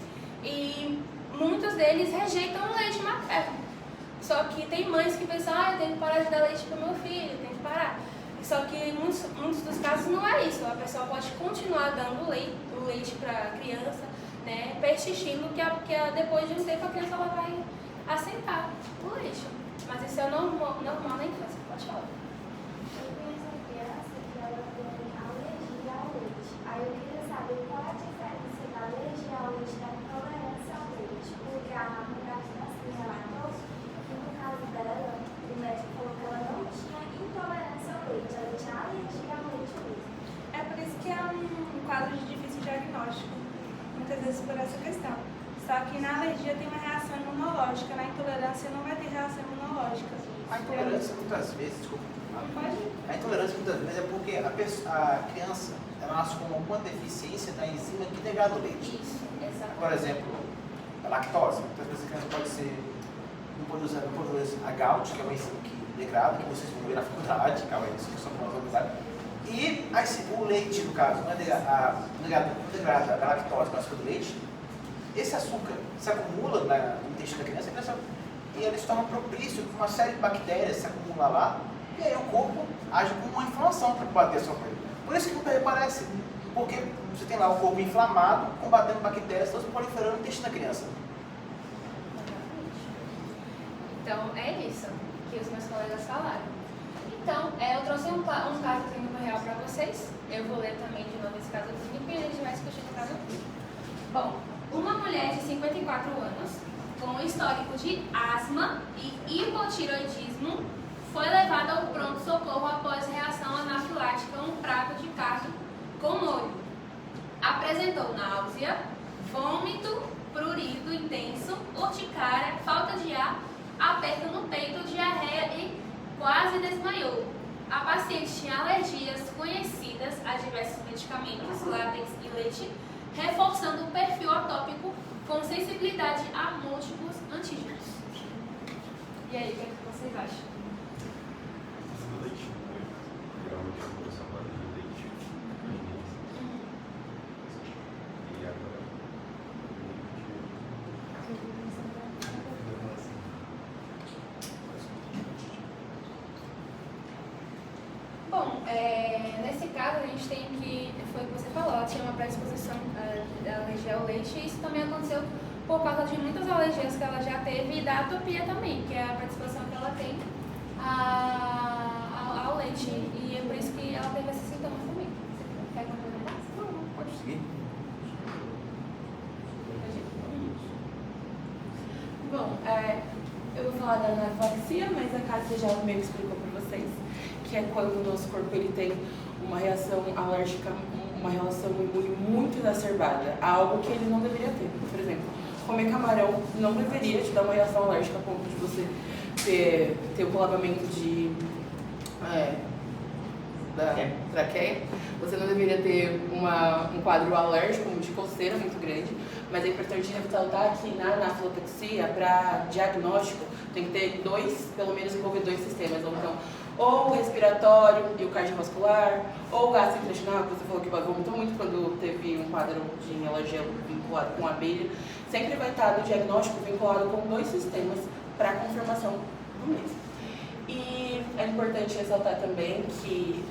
e muitos deles rejeitam o leite materno. Só que tem mães que pensam, eu tenho que parar de dar leite para o meu filho, tenho que parar. Só que em muitos dos casos não é isso. A pessoa pode continuar dando o leite para a criança, né, persistindo que depois de um tempo a criança ela vai aceitar o leite. Mas isso é normal na infância, pode falar. Aí eu queria saber qual é a diferença da alergia ao leite e da intolerância ao leite. Porque a mulher assim relatou que no caso dela, o médico falou que ela não tinha intolerância ao leite, ela tinha alergia ao leite mesmo. É por isso que é um quadro de difícil diagnóstico, muitas vezes por essa questão. Só que na alergia tem uma reação imunológica, na intolerância não vai ter reação imunológica. A intolerância muitas vezes, desculpa. Pode? A intolerância muitas vezes é porque a criança nasce com alguma deficiência da enzima que degrada o leite. Isso, exato. Por exemplo, a lactose. Muitas vezes a criança pode ser, não produz a GALT, que é uma enzima que degrada, que vocês vão ver na faculdade, que é uma discussão que nós vamos usar. E o leite, no caso, não degrada a lactose, mas o leite, esse açúcar se acumula no intestino da criança e ele se torna propício para uma série de bactérias se acumula lá, e aí o corpo age como uma inflamação para combater a sua coisa. Por isso que nunca reaparece. porque você tem lá o corpo inflamado, combatendo bactérias, estão proliferando no intestino da criança. Então, é isso que os meus colegas falaram. Então, eu trouxe um caso clínico real para vocês. Eu vou ler também de novo esse caso clínico e a gente vai discutir o caso clínico. Bom, uma mulher de 54 anos, com histórico de asma e hipotiroidismo, foi levada ao pronto-socorro após reação anafilática a um prato de carne com molho. Apresentou náusea, vômito, prurido intenso, urticária, falta de ar, aperto no peito, diarreia e quase desmaiou. A paciente tinha alergias conhecidas a diversos medicamentos, látex e leite, reforçando o perfil atópico com sensibilidade a múltiplos antígenos. E aí, o que vocês acham? Bom, nesse caso a gente tem que, foi o que você falou, ela tinha uma predisposição da alergia ao leite e isso também aconteceu por causa de muitas alergias que ela já teve e da atopia também, que é a predisposição que ela tem ao leite e é por isso que ela teve esses sintomas também. Você quer alguma coisa mais? Não, pode seguir. Bom, eu vou falar da anafilaxia, mas a Cássia já meio que explicou para vocês, que é quando o nosso corpo ele tem uma reação alérgica, uma reação imune muito exacerbada, a algo que ele não deveria ter. Por exemplo, comer camarão não deveria te dar uma reação alérgica a ponto de você ter o colapamento de da traqueia. Você não deveria ter um quadro alérgico de coceira muito grande, mas é importante ressaltar que na anafilaxia, para diagnóstico, tem que ter pelo menos envolver dois sistemas, então, ou o respiratório e o cardiovascular, ou o gastrointestinal, que você falou que vomitou muito quando teve um quadro de alergia vinculado com abelha, sempre vai estar no diagnóstico vinculado com dois sistemas para confirmação do mesmo. E é importante ressaltar também que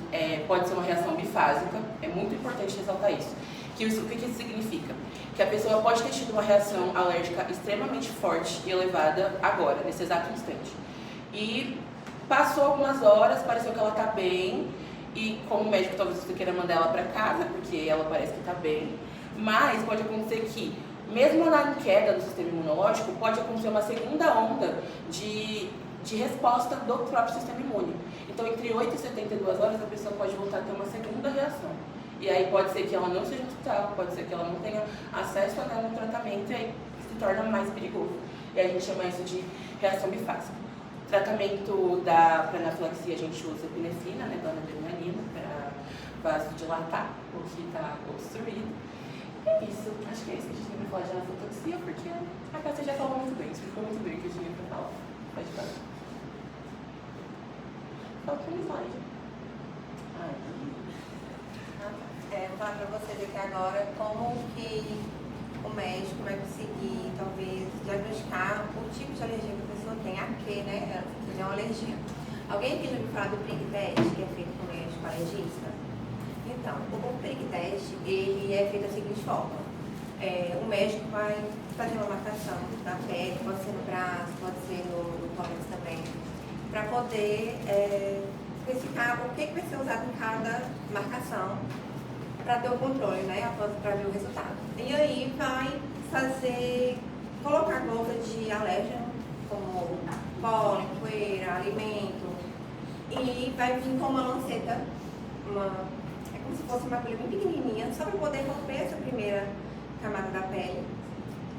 pode ser uma reação bifásica, é muito importante ressaltar isso. O que isso significa? Que a pessoa pode ter tido uma reação alérgica extremamente forte e elevada agora, nesse exato instante. E passou algumas horas, pareceu que ela está bem, e como médico talvez você queira mandar ela para casa, porque ela parece que está bem, mas pode acontecer que, mesmo na queda do sistema imunológico, pode acontecer uma segunda onda de resposta do próprio sistema imune. Então, entre 8 e 72 horas, a pessoa pode voltar a ter uma segunda reação. E aí pode ser que ela não seja no hospital, pode ser que ela não tenha acesso a no tratamento, e aí se torna mais perigoso. E a gente chama isso de reação bifásica. Tratamento para anafilaxia, a gente usa epinefrina, né, dona adrenalina, para vasodilatar o que está obstruído. É isso, acho que é isso que a gente tem para falar de anafilaxia, porque a Cássia já falou muito bem, explicou muito bem o que eu tinha para falar. Pode falar. Falta um slide. Vou falar para vocês aqui agora como que o médico vai conseguir, talvez, diagnosticar o tipo de alergia que a pessoa tem, a que, né? É uma alergia. Alguém aqui já ouviu falar do prick test, que é feito com o médico alergista? Então, o prick test, ele é feito da seguinte forma. O médico vai fazer uma marcação na pele, pode ser no braço, pode ser no tórax também, para poder especificar o que vai ser usado em cada marcação, para ter o controle, né, para ver o resultado. E aí vai colocar gota de alérgeno, como pólen, poeira, alimento, e vai vir com uma lanceta, é como se fosse uma agulha bem pequenininha, só para poder romper essa primeira camada da pele.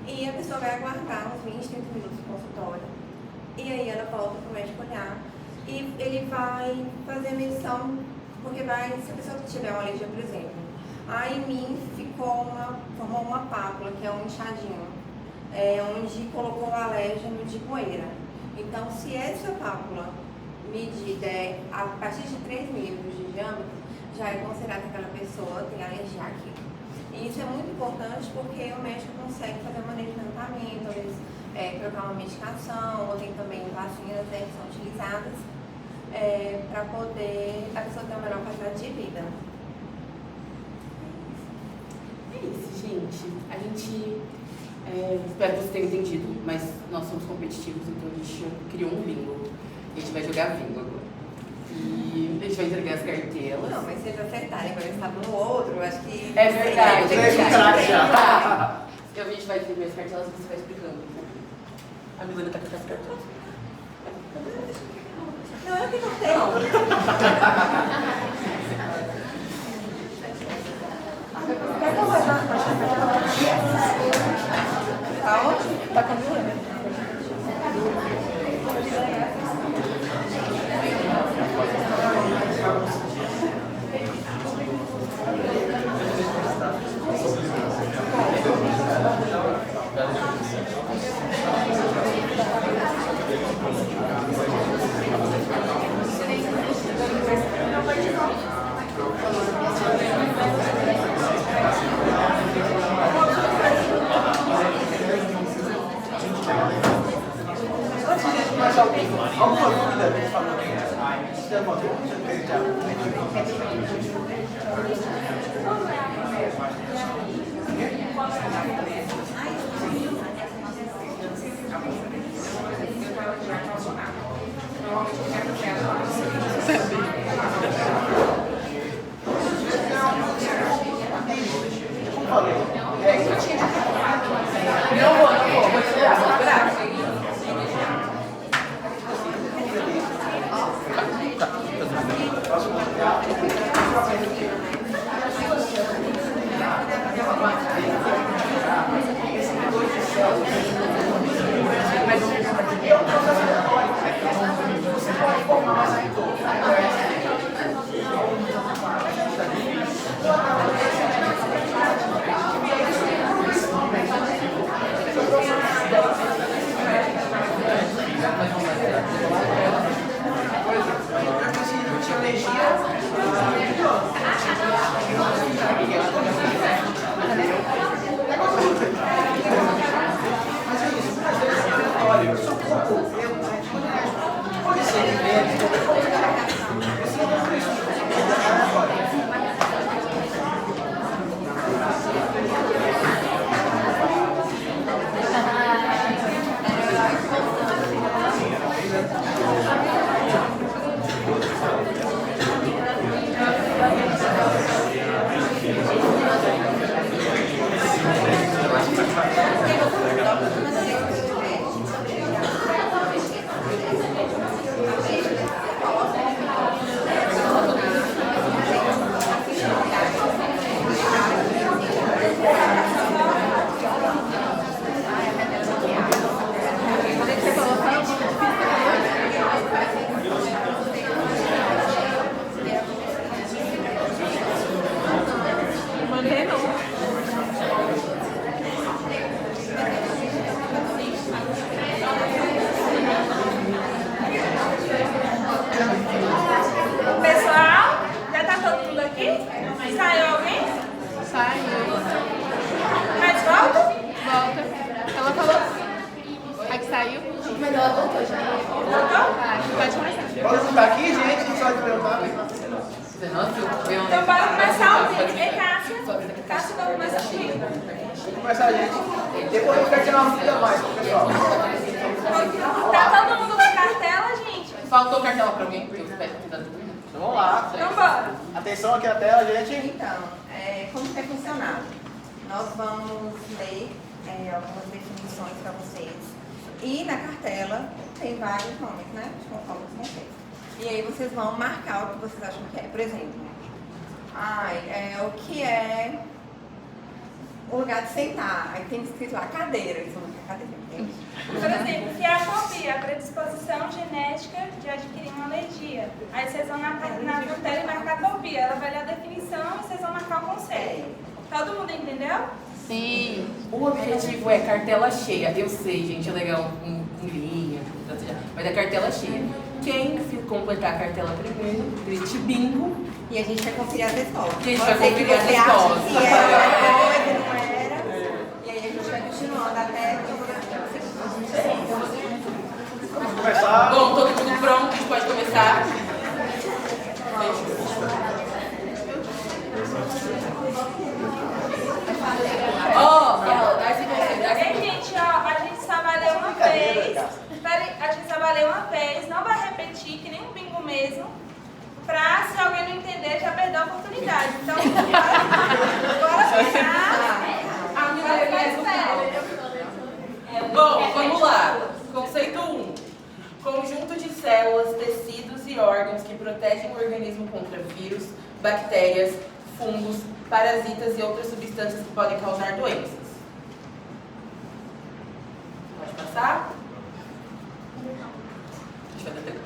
E a pessoa vai aguardar uns 20, 30 minutos no consultório. E aí ela volta para o médico olhar. E ele vai fazer a medição, porque se a pessoa tiver uma alergia, por exemplo, aí em mim formou uma pápula, que é um inchadinho, onde colocou o alérgeno de poeira. Então, se essa pápula medida a partir de 3 milímetros de diâmetro, já é considerado que aquela pessoa tem alergia àquilo. E isso é muito importante porque o médico consegue fazer o manejo de tratamento, às vezes trocar uma medicação, ou tem também vacinas que são utilizadas para poder a pessoa ter uma melhor qualidade de vida. seguinte, a gente, espero que vocês tenham entendido, mas nós somos competitivos, então a gente criou um bingo. A gente vai jogar bingo agora. E a gente vai entregar as cartelas. Não, mas se eles acertarem, vai estar um no outro, eu acho que... É verdade. É verdade. A gente vai distribuir as cartelas e você vai explicando. A Milana tá com as cartelas. Não, eu que não tenho. Tá onde? Tá com a Milana. Alguma dúvida que falou aqui? Você tem alguma dúvida? Como falei, Não vou esperar. você pode formar mais leitor. Pessoal, já tá todo mundo aqui? Saiu alguém? Saiu. Mas volta? Volta. Ela falou. A que saiu? Mas ela voltou já. Voltou? Pode começar. Todo mundo tá aqui, gente? Só de perguntar. Então bora começar o vídeo. Ei, Cássia. Cássia, vai começar comigo. Vamos começar, gente. Depois eu quero tirar uma fila a mais, pessoal. Tá todo mundo com cartela, gente? Faltou cartela pra alguém? Porque eu espero que tá tudo. Então vamos lá. Então bora. Atenção aqui na tela, gente. Então, como que é funcionado? Nós vamos ler algumas definições para vocês. E na cartela tem vários nomes, né? Conforme os conceitos. E aí vocês vão marcar o que vocês acham que é. Por exemplo, o que é o lugar de sentar. Aí tem escrito lá cadeira. Eles vão marcar cadeira, entende? Por exemplo, fiafobia, a predisposição genética de adquirir uma alergia. Aí vocês vão na cartela e marcar a fobia. Ela vai ler a definição e vocês vão marcar o conceito. Todo mundo entendeu? Sim. O objetivo é cartela cheia. Eu sei, gente, é legal com linha, mas é cartela cheia. Quem completar a cartela primeiro, grite bingo. E a gente vai conferir as respostas. E a gente vai conferir as respostas. Que era uma coisa, não era. E aí a gente vai continuando até... Vamos começar. Bom, todo mundo pronto, a gente pode começar. imunidade. Então, bora pegar a Bom, vamos lá. Conceito 1. Conjunto de células, tecidos e órgãos que protegem o organismo contra vírus, bactérias, fungos, parasitas e outras substâncias que podem causar doenças. Pode passar? Deixa eu ver.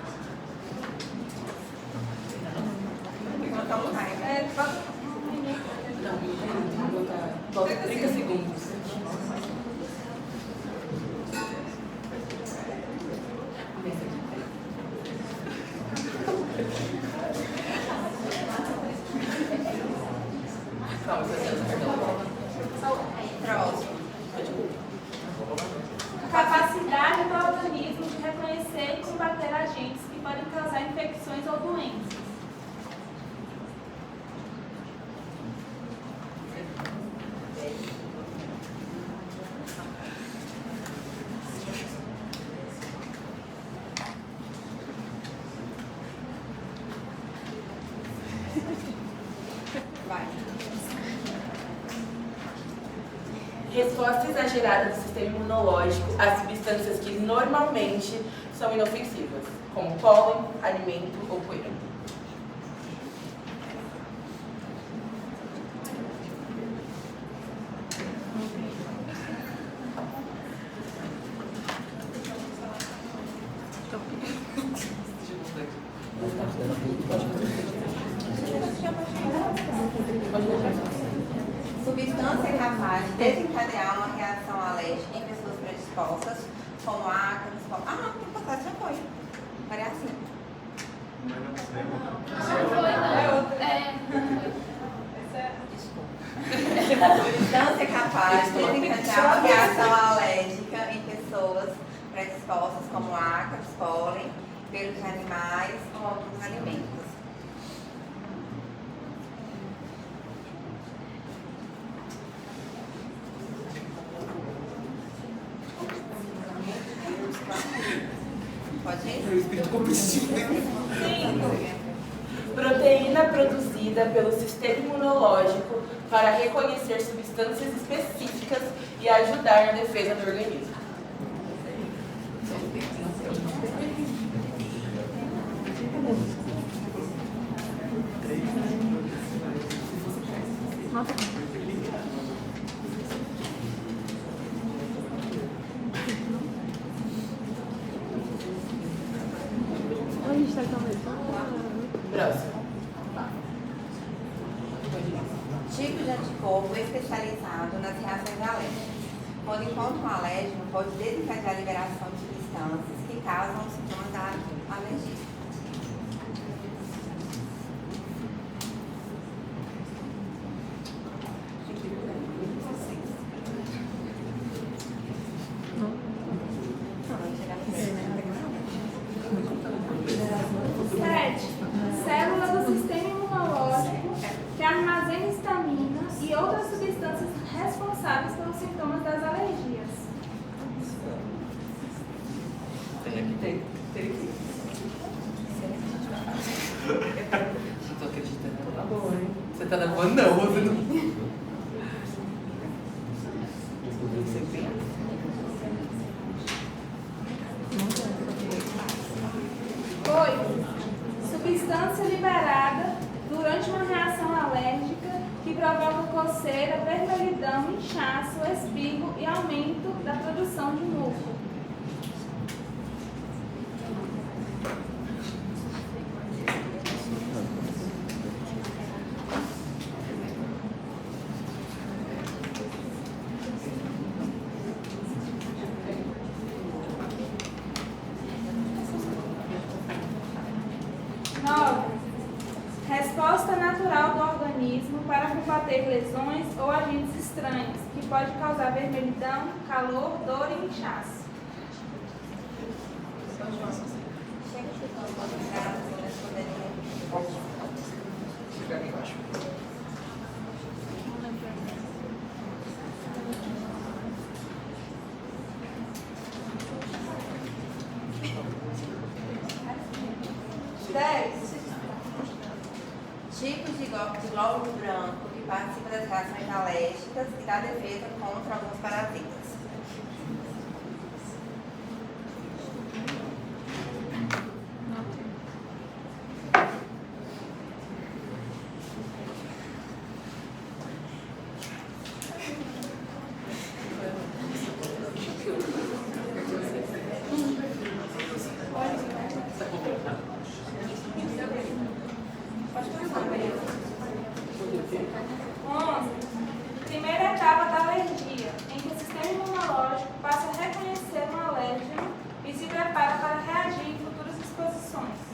Tem que colocar um timer. Não, 30 segundos. Próximo. Capacidade do organismo de reconhecer e combater agentes que podem causar infecções ou doenças. Vai. Resposta exagerada do sistema imunológico a substâncias que normalmente são inofensivas, como pólen, alimento ou poeira. Substância capaz de desencadear uma reação alérgica em pessoas predispostas, como ácaros, tem que passar, já foi. Variação. Substância capaz de desencadear uma reação alérgica em pessoas predispostas, como ácaros, pólen, pelos de animais ou outros alimentos. Pode ir? Proteína produzida pelo sistema imunológico para reconhecer substâncias específicas e ajudar na defesa do organismo. Próximo. Tipo de anticorpo especializado nas reações alérgicas. Quando encontra um alérgeno, pode desencadear a liberação de substâncias que causam sintomas da alergia. Célula do sistema imunológico que armazena histamina e outras substâncias responsáveis pelos sintomas das alergias. Tem que. Não tô acreditando. Tá bom, hein? Você tá dando não, você não. Substância liberada durante uma reação alérgica que provoca coceira, vermelhidão, inchaço, espirro e aumento da produção de muco. Resposta natural do organismo para combater lesões ou agentes estranhos, que pode causar vermelhidão, calor, dor e inchaço. Fica aqui embaixo. Tipos de glóbulo branco que participa das reações alérgicas e da defesa contra alguns parasitas. Primeira etapa da alergia, em que o sistema imunológico passa a reconhecer um alérgeno e se prepara para reagir em futuras exposições.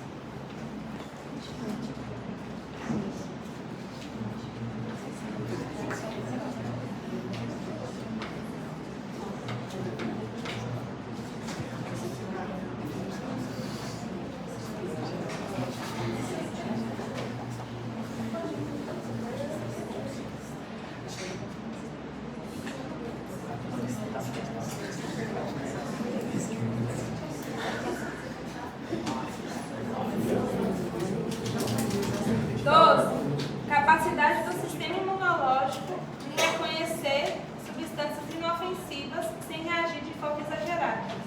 Capacidade do sistema imunológico de reconhecer substâncias inofensivas sem reagir de forma exagerada.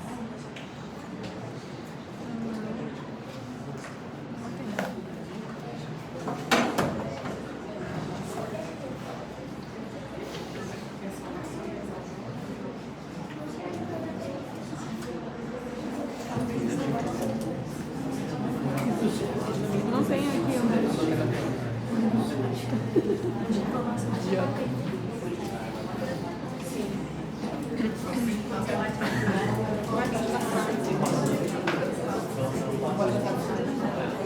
Não tem aqui o meu.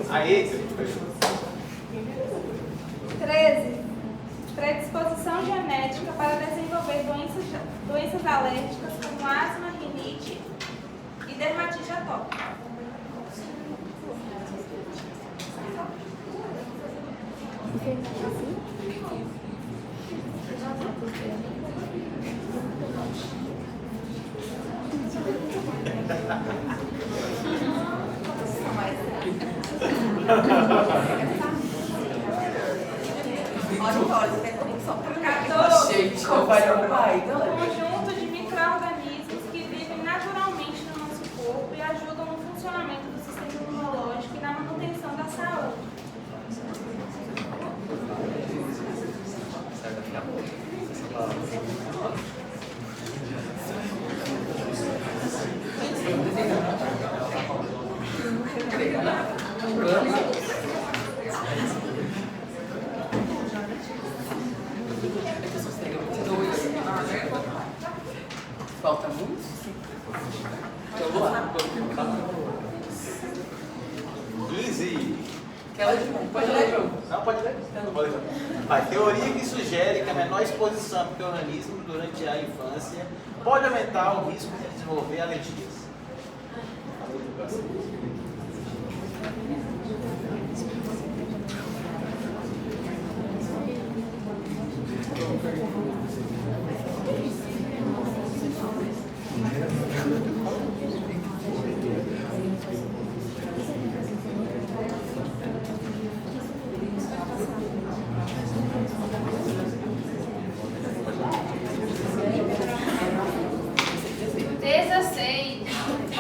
Aí, 13. Predisposição genética para desenvolver doenças alérgicas como asma, rinite e dermatite atópica. Conjunto de micro-organismos que vivem naturalmente no nosso corpo e ajudam no funcionamento do sistema imunológico e na manutenção da saúde. Falta muito? Então vamos lá. 15. Quer ler de novo? Pode ler, João. Não, pode ler. Não pode ler. A teoria que sugere que a menor exposição ao micro-organismo durante a infância pode aumentar o risco de desenvolver alergias.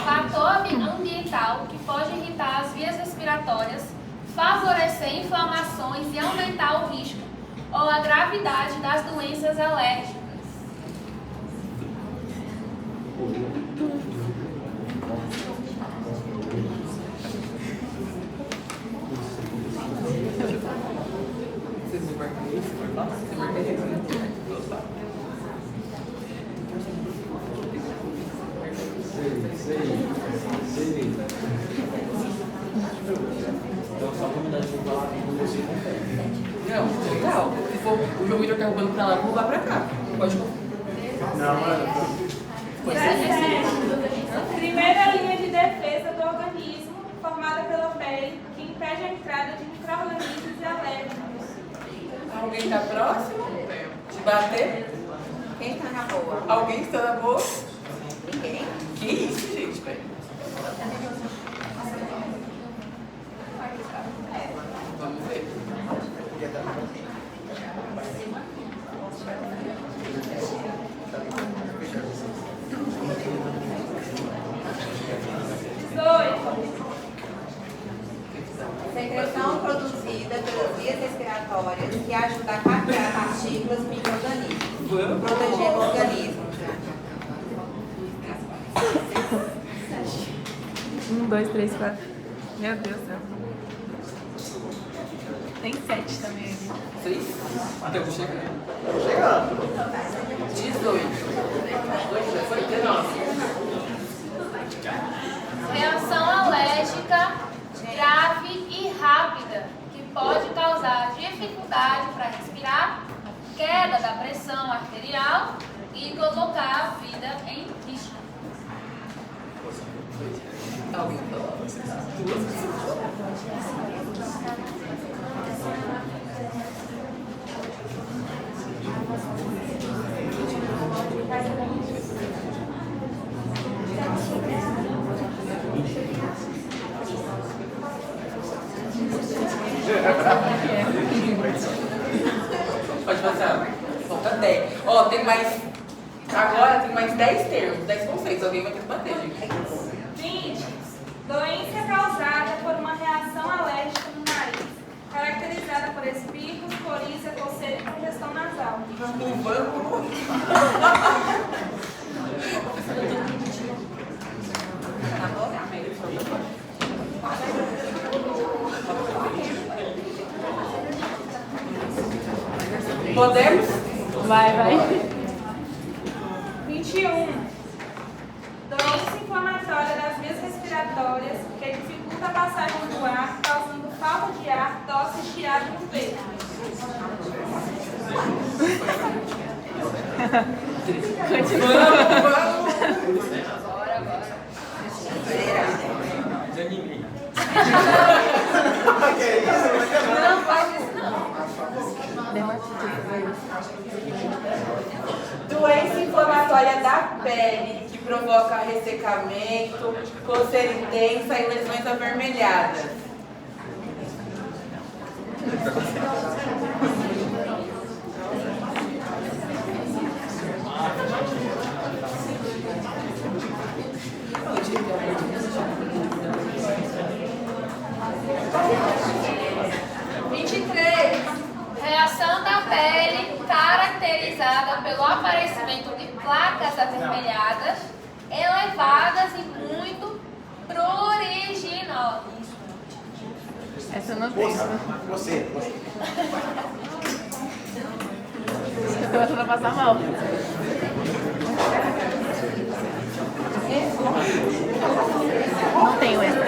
Fator ambiental que pode irritar as vias respiratórias, favorecer inflamações e aumentar o risco ou a gravidade das doenças alérgicas. Não, legal. Se for o jogo de eu carregando pra lá, vou lá pra cá. Pode Primeira linha de defesa do organismo, formada pela pele, que impede a entrada de micro-organismos e alérgenos. Alguém tá próximo de bater? Quem tá na boa? Alguém está na boa? Ninguém? Que isso, gente, velho? Vamos ver. respiratórias que ajudam a captar partículas e micro-organismos, protegendo o organismo. 1, 2, 3, 4. Meu Deus do céu. Tem 7 também ali. 6? Até eu vou chegar. Chegando. 18. Foi 19. Reação alérgica grave e rápida, que pode causar dificuldade para respirar, queda da pressão arterial e colocar a vida em risco. Alguém falou? Pode passar. Falta 10. Ó, tem mais. Agora tem mais 10 termos, 10 conceitos. Alguém vai ter que bater, gente. 20. Doença causada por uma reação alérgica no nariz, caracterizada por espirros, coriza, coceira e congestão nasal. Podemos? Vai. 21. Doença inflamatória das vias respiratórias que dificulta a passagem do ar, causando falta de ar, tosse e chiado no peito. Desanimei. Não faz isso não. Doença inflamatória da pele, que provoca ressecamento, coceira intensa e lesões avermelhadas. Reação da pele caracterizada pelo aparecimento de placas avermelhadas, elevadas e muito pruriginosas. Essa eu não tenho. Você. Eu tô começando a passar mal. Não tenho essa.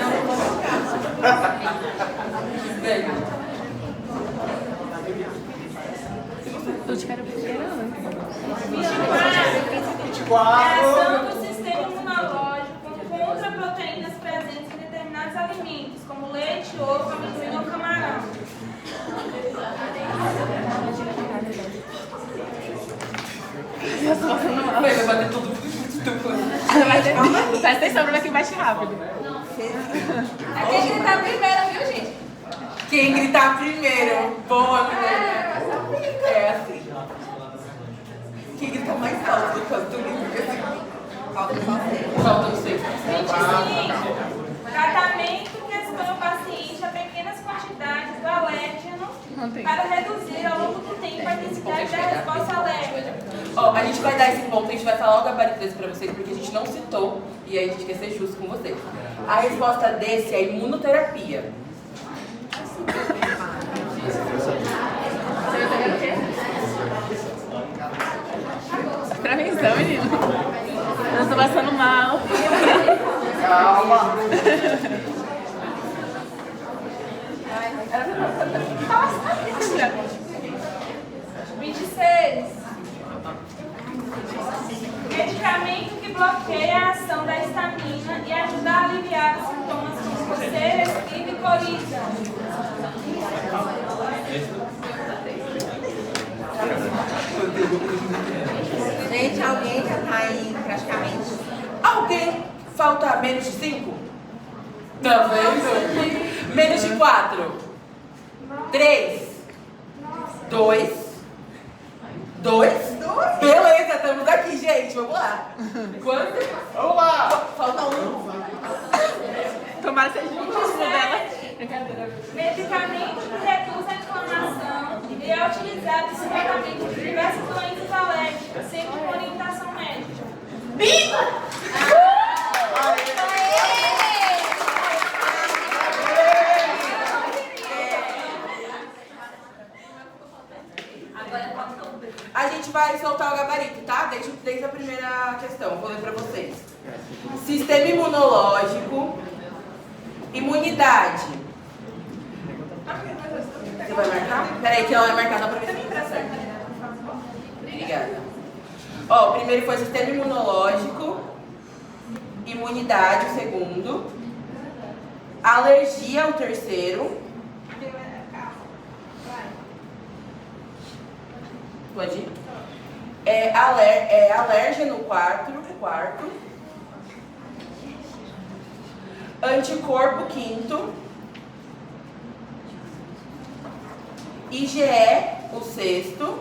Tô de cara primeira antes. 24. Reação do sistema imunológico contra proteínas presentes em determinados alimentos, como leite, ovo, amendoim ou camarão. Eu tô passando mal. Vai bater tudo. Presta atenção pra ver quem bate rápido. É quem gritar primeiro, viu, gente? Quem gritar primeiro. Boa, menina. É assim. Quem grita mais alto do que as turistas. Falta você. 25. Tratamento que expõe o paciente a pequenas quantidades do alérgeno para reduzir ao longo do tempo a intensidade da resposta alérgica. Ó, a gente vai dar esse ponto, a gente vai falar o gabarito desse pra vocês, porque a gente não citou e aí a gente quer ser justo com vocês. A resposta desse é imunoterapia. Prevenção, menino. Eu tô passando mal. Calma. Era pra 26. Medicamento que bloqueia a ação da histamina e ajuda a aliviar os sintomas como coceira, espirro e coriza. Gente, alguém já tá aí praticamente. Alguém falta menos de 5? Tá vendo? Menos de 4. 3. 2. 2? Beleza, estamos aqui, gente. Vamos lá. Quanto? Vamos lá. Falta 1. Tomara que seja o último dela. Medicamento que reduz a inflamação e é utilizado no tratamento de diversas doenças alérgicas, sempre com orientação médica. A gente vai soltar o gabarito, tá? Desde a primeira questão, vou ler pra vocês. Sistema imunológico, imunidade. Você vai marcar? Peraí, que ela vai marcar na primeira. Obrigada. Ó, o primeiro foi sistema imunológico, imunidade, o segundo. Alergia, o terceiro. Pode ir? Alérgeno, o quarto. Anticorpo, quinto. IgE, o sexto.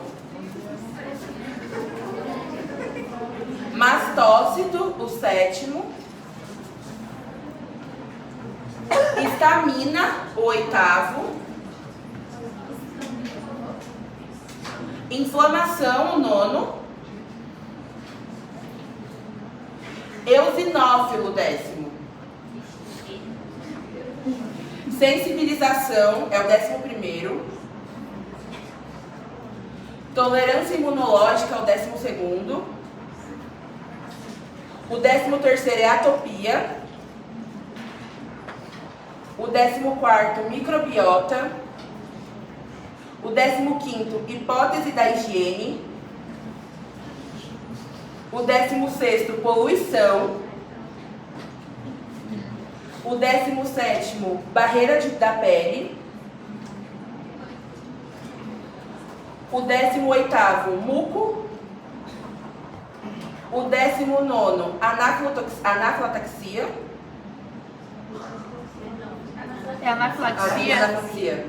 Mastócito, o sétimo. Histamina, o oitavo. Inflamação, o nono. Eosinófilo, o décimo. Sensibilização é o 11º. Tolerância imunológica é o 12º. O 13º é atopia. O 14º, microbiota. O 15º, hipótese da higiene. O 16º, poluição. O 17º, barreira da pele. O 18º, muco. O 19º, anafilaxia. É anafilaxia? Anafilaxia.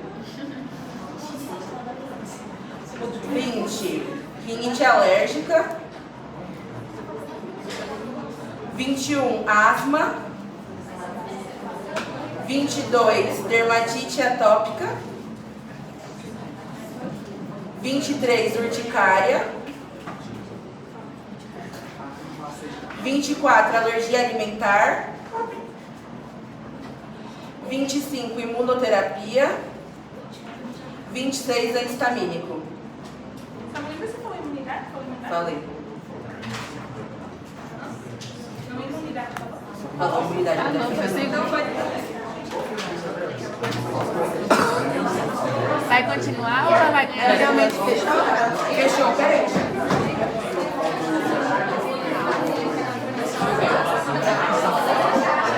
O 20, rinite alérgica. 21, asma. 22, dermatite atópica. 23, urticária. 24, alergia alimentar. 25, imunoterapia. 26, antistamínico. Você falou imunidade? Falei. Não, imunidade. Falou imunidade. Vai continuar ou ela vai... Ela realmente fechou? Fechou, peraí.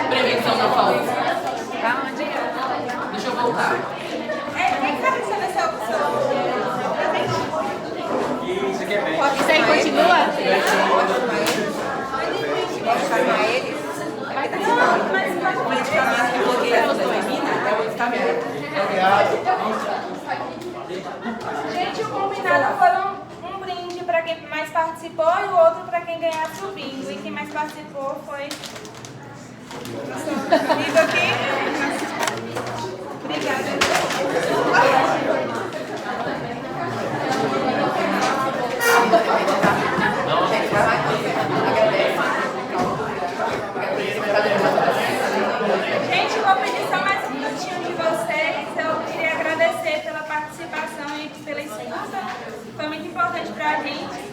Prevenção da falta. Tá onde? Deixa eu voltar. Quem que apareceu nessa opção? Isso aqui é bem. Isso aí continua? Pode chamar eles? O medicamento que eu coloquei essa vitamina é o medicamento. Gente, o combinado foram um brinde para quem mais participou e o outro para quem ganhasse o bingo. E quem mais participou foi nosso amigo aqui. Obrigada. Gente, vou pedir só mais um minutinho de vocês. Eu queria agradecer pela participação e pela escuta. Foi muito importante pra gente,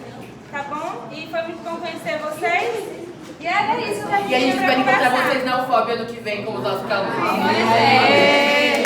tá bom? E foi muito bom conhecer vocês. E era isso que a gente E a gente tinha vai pra encontrar conversar. vocês na UFOB ano que vem como os nossos alunos. É.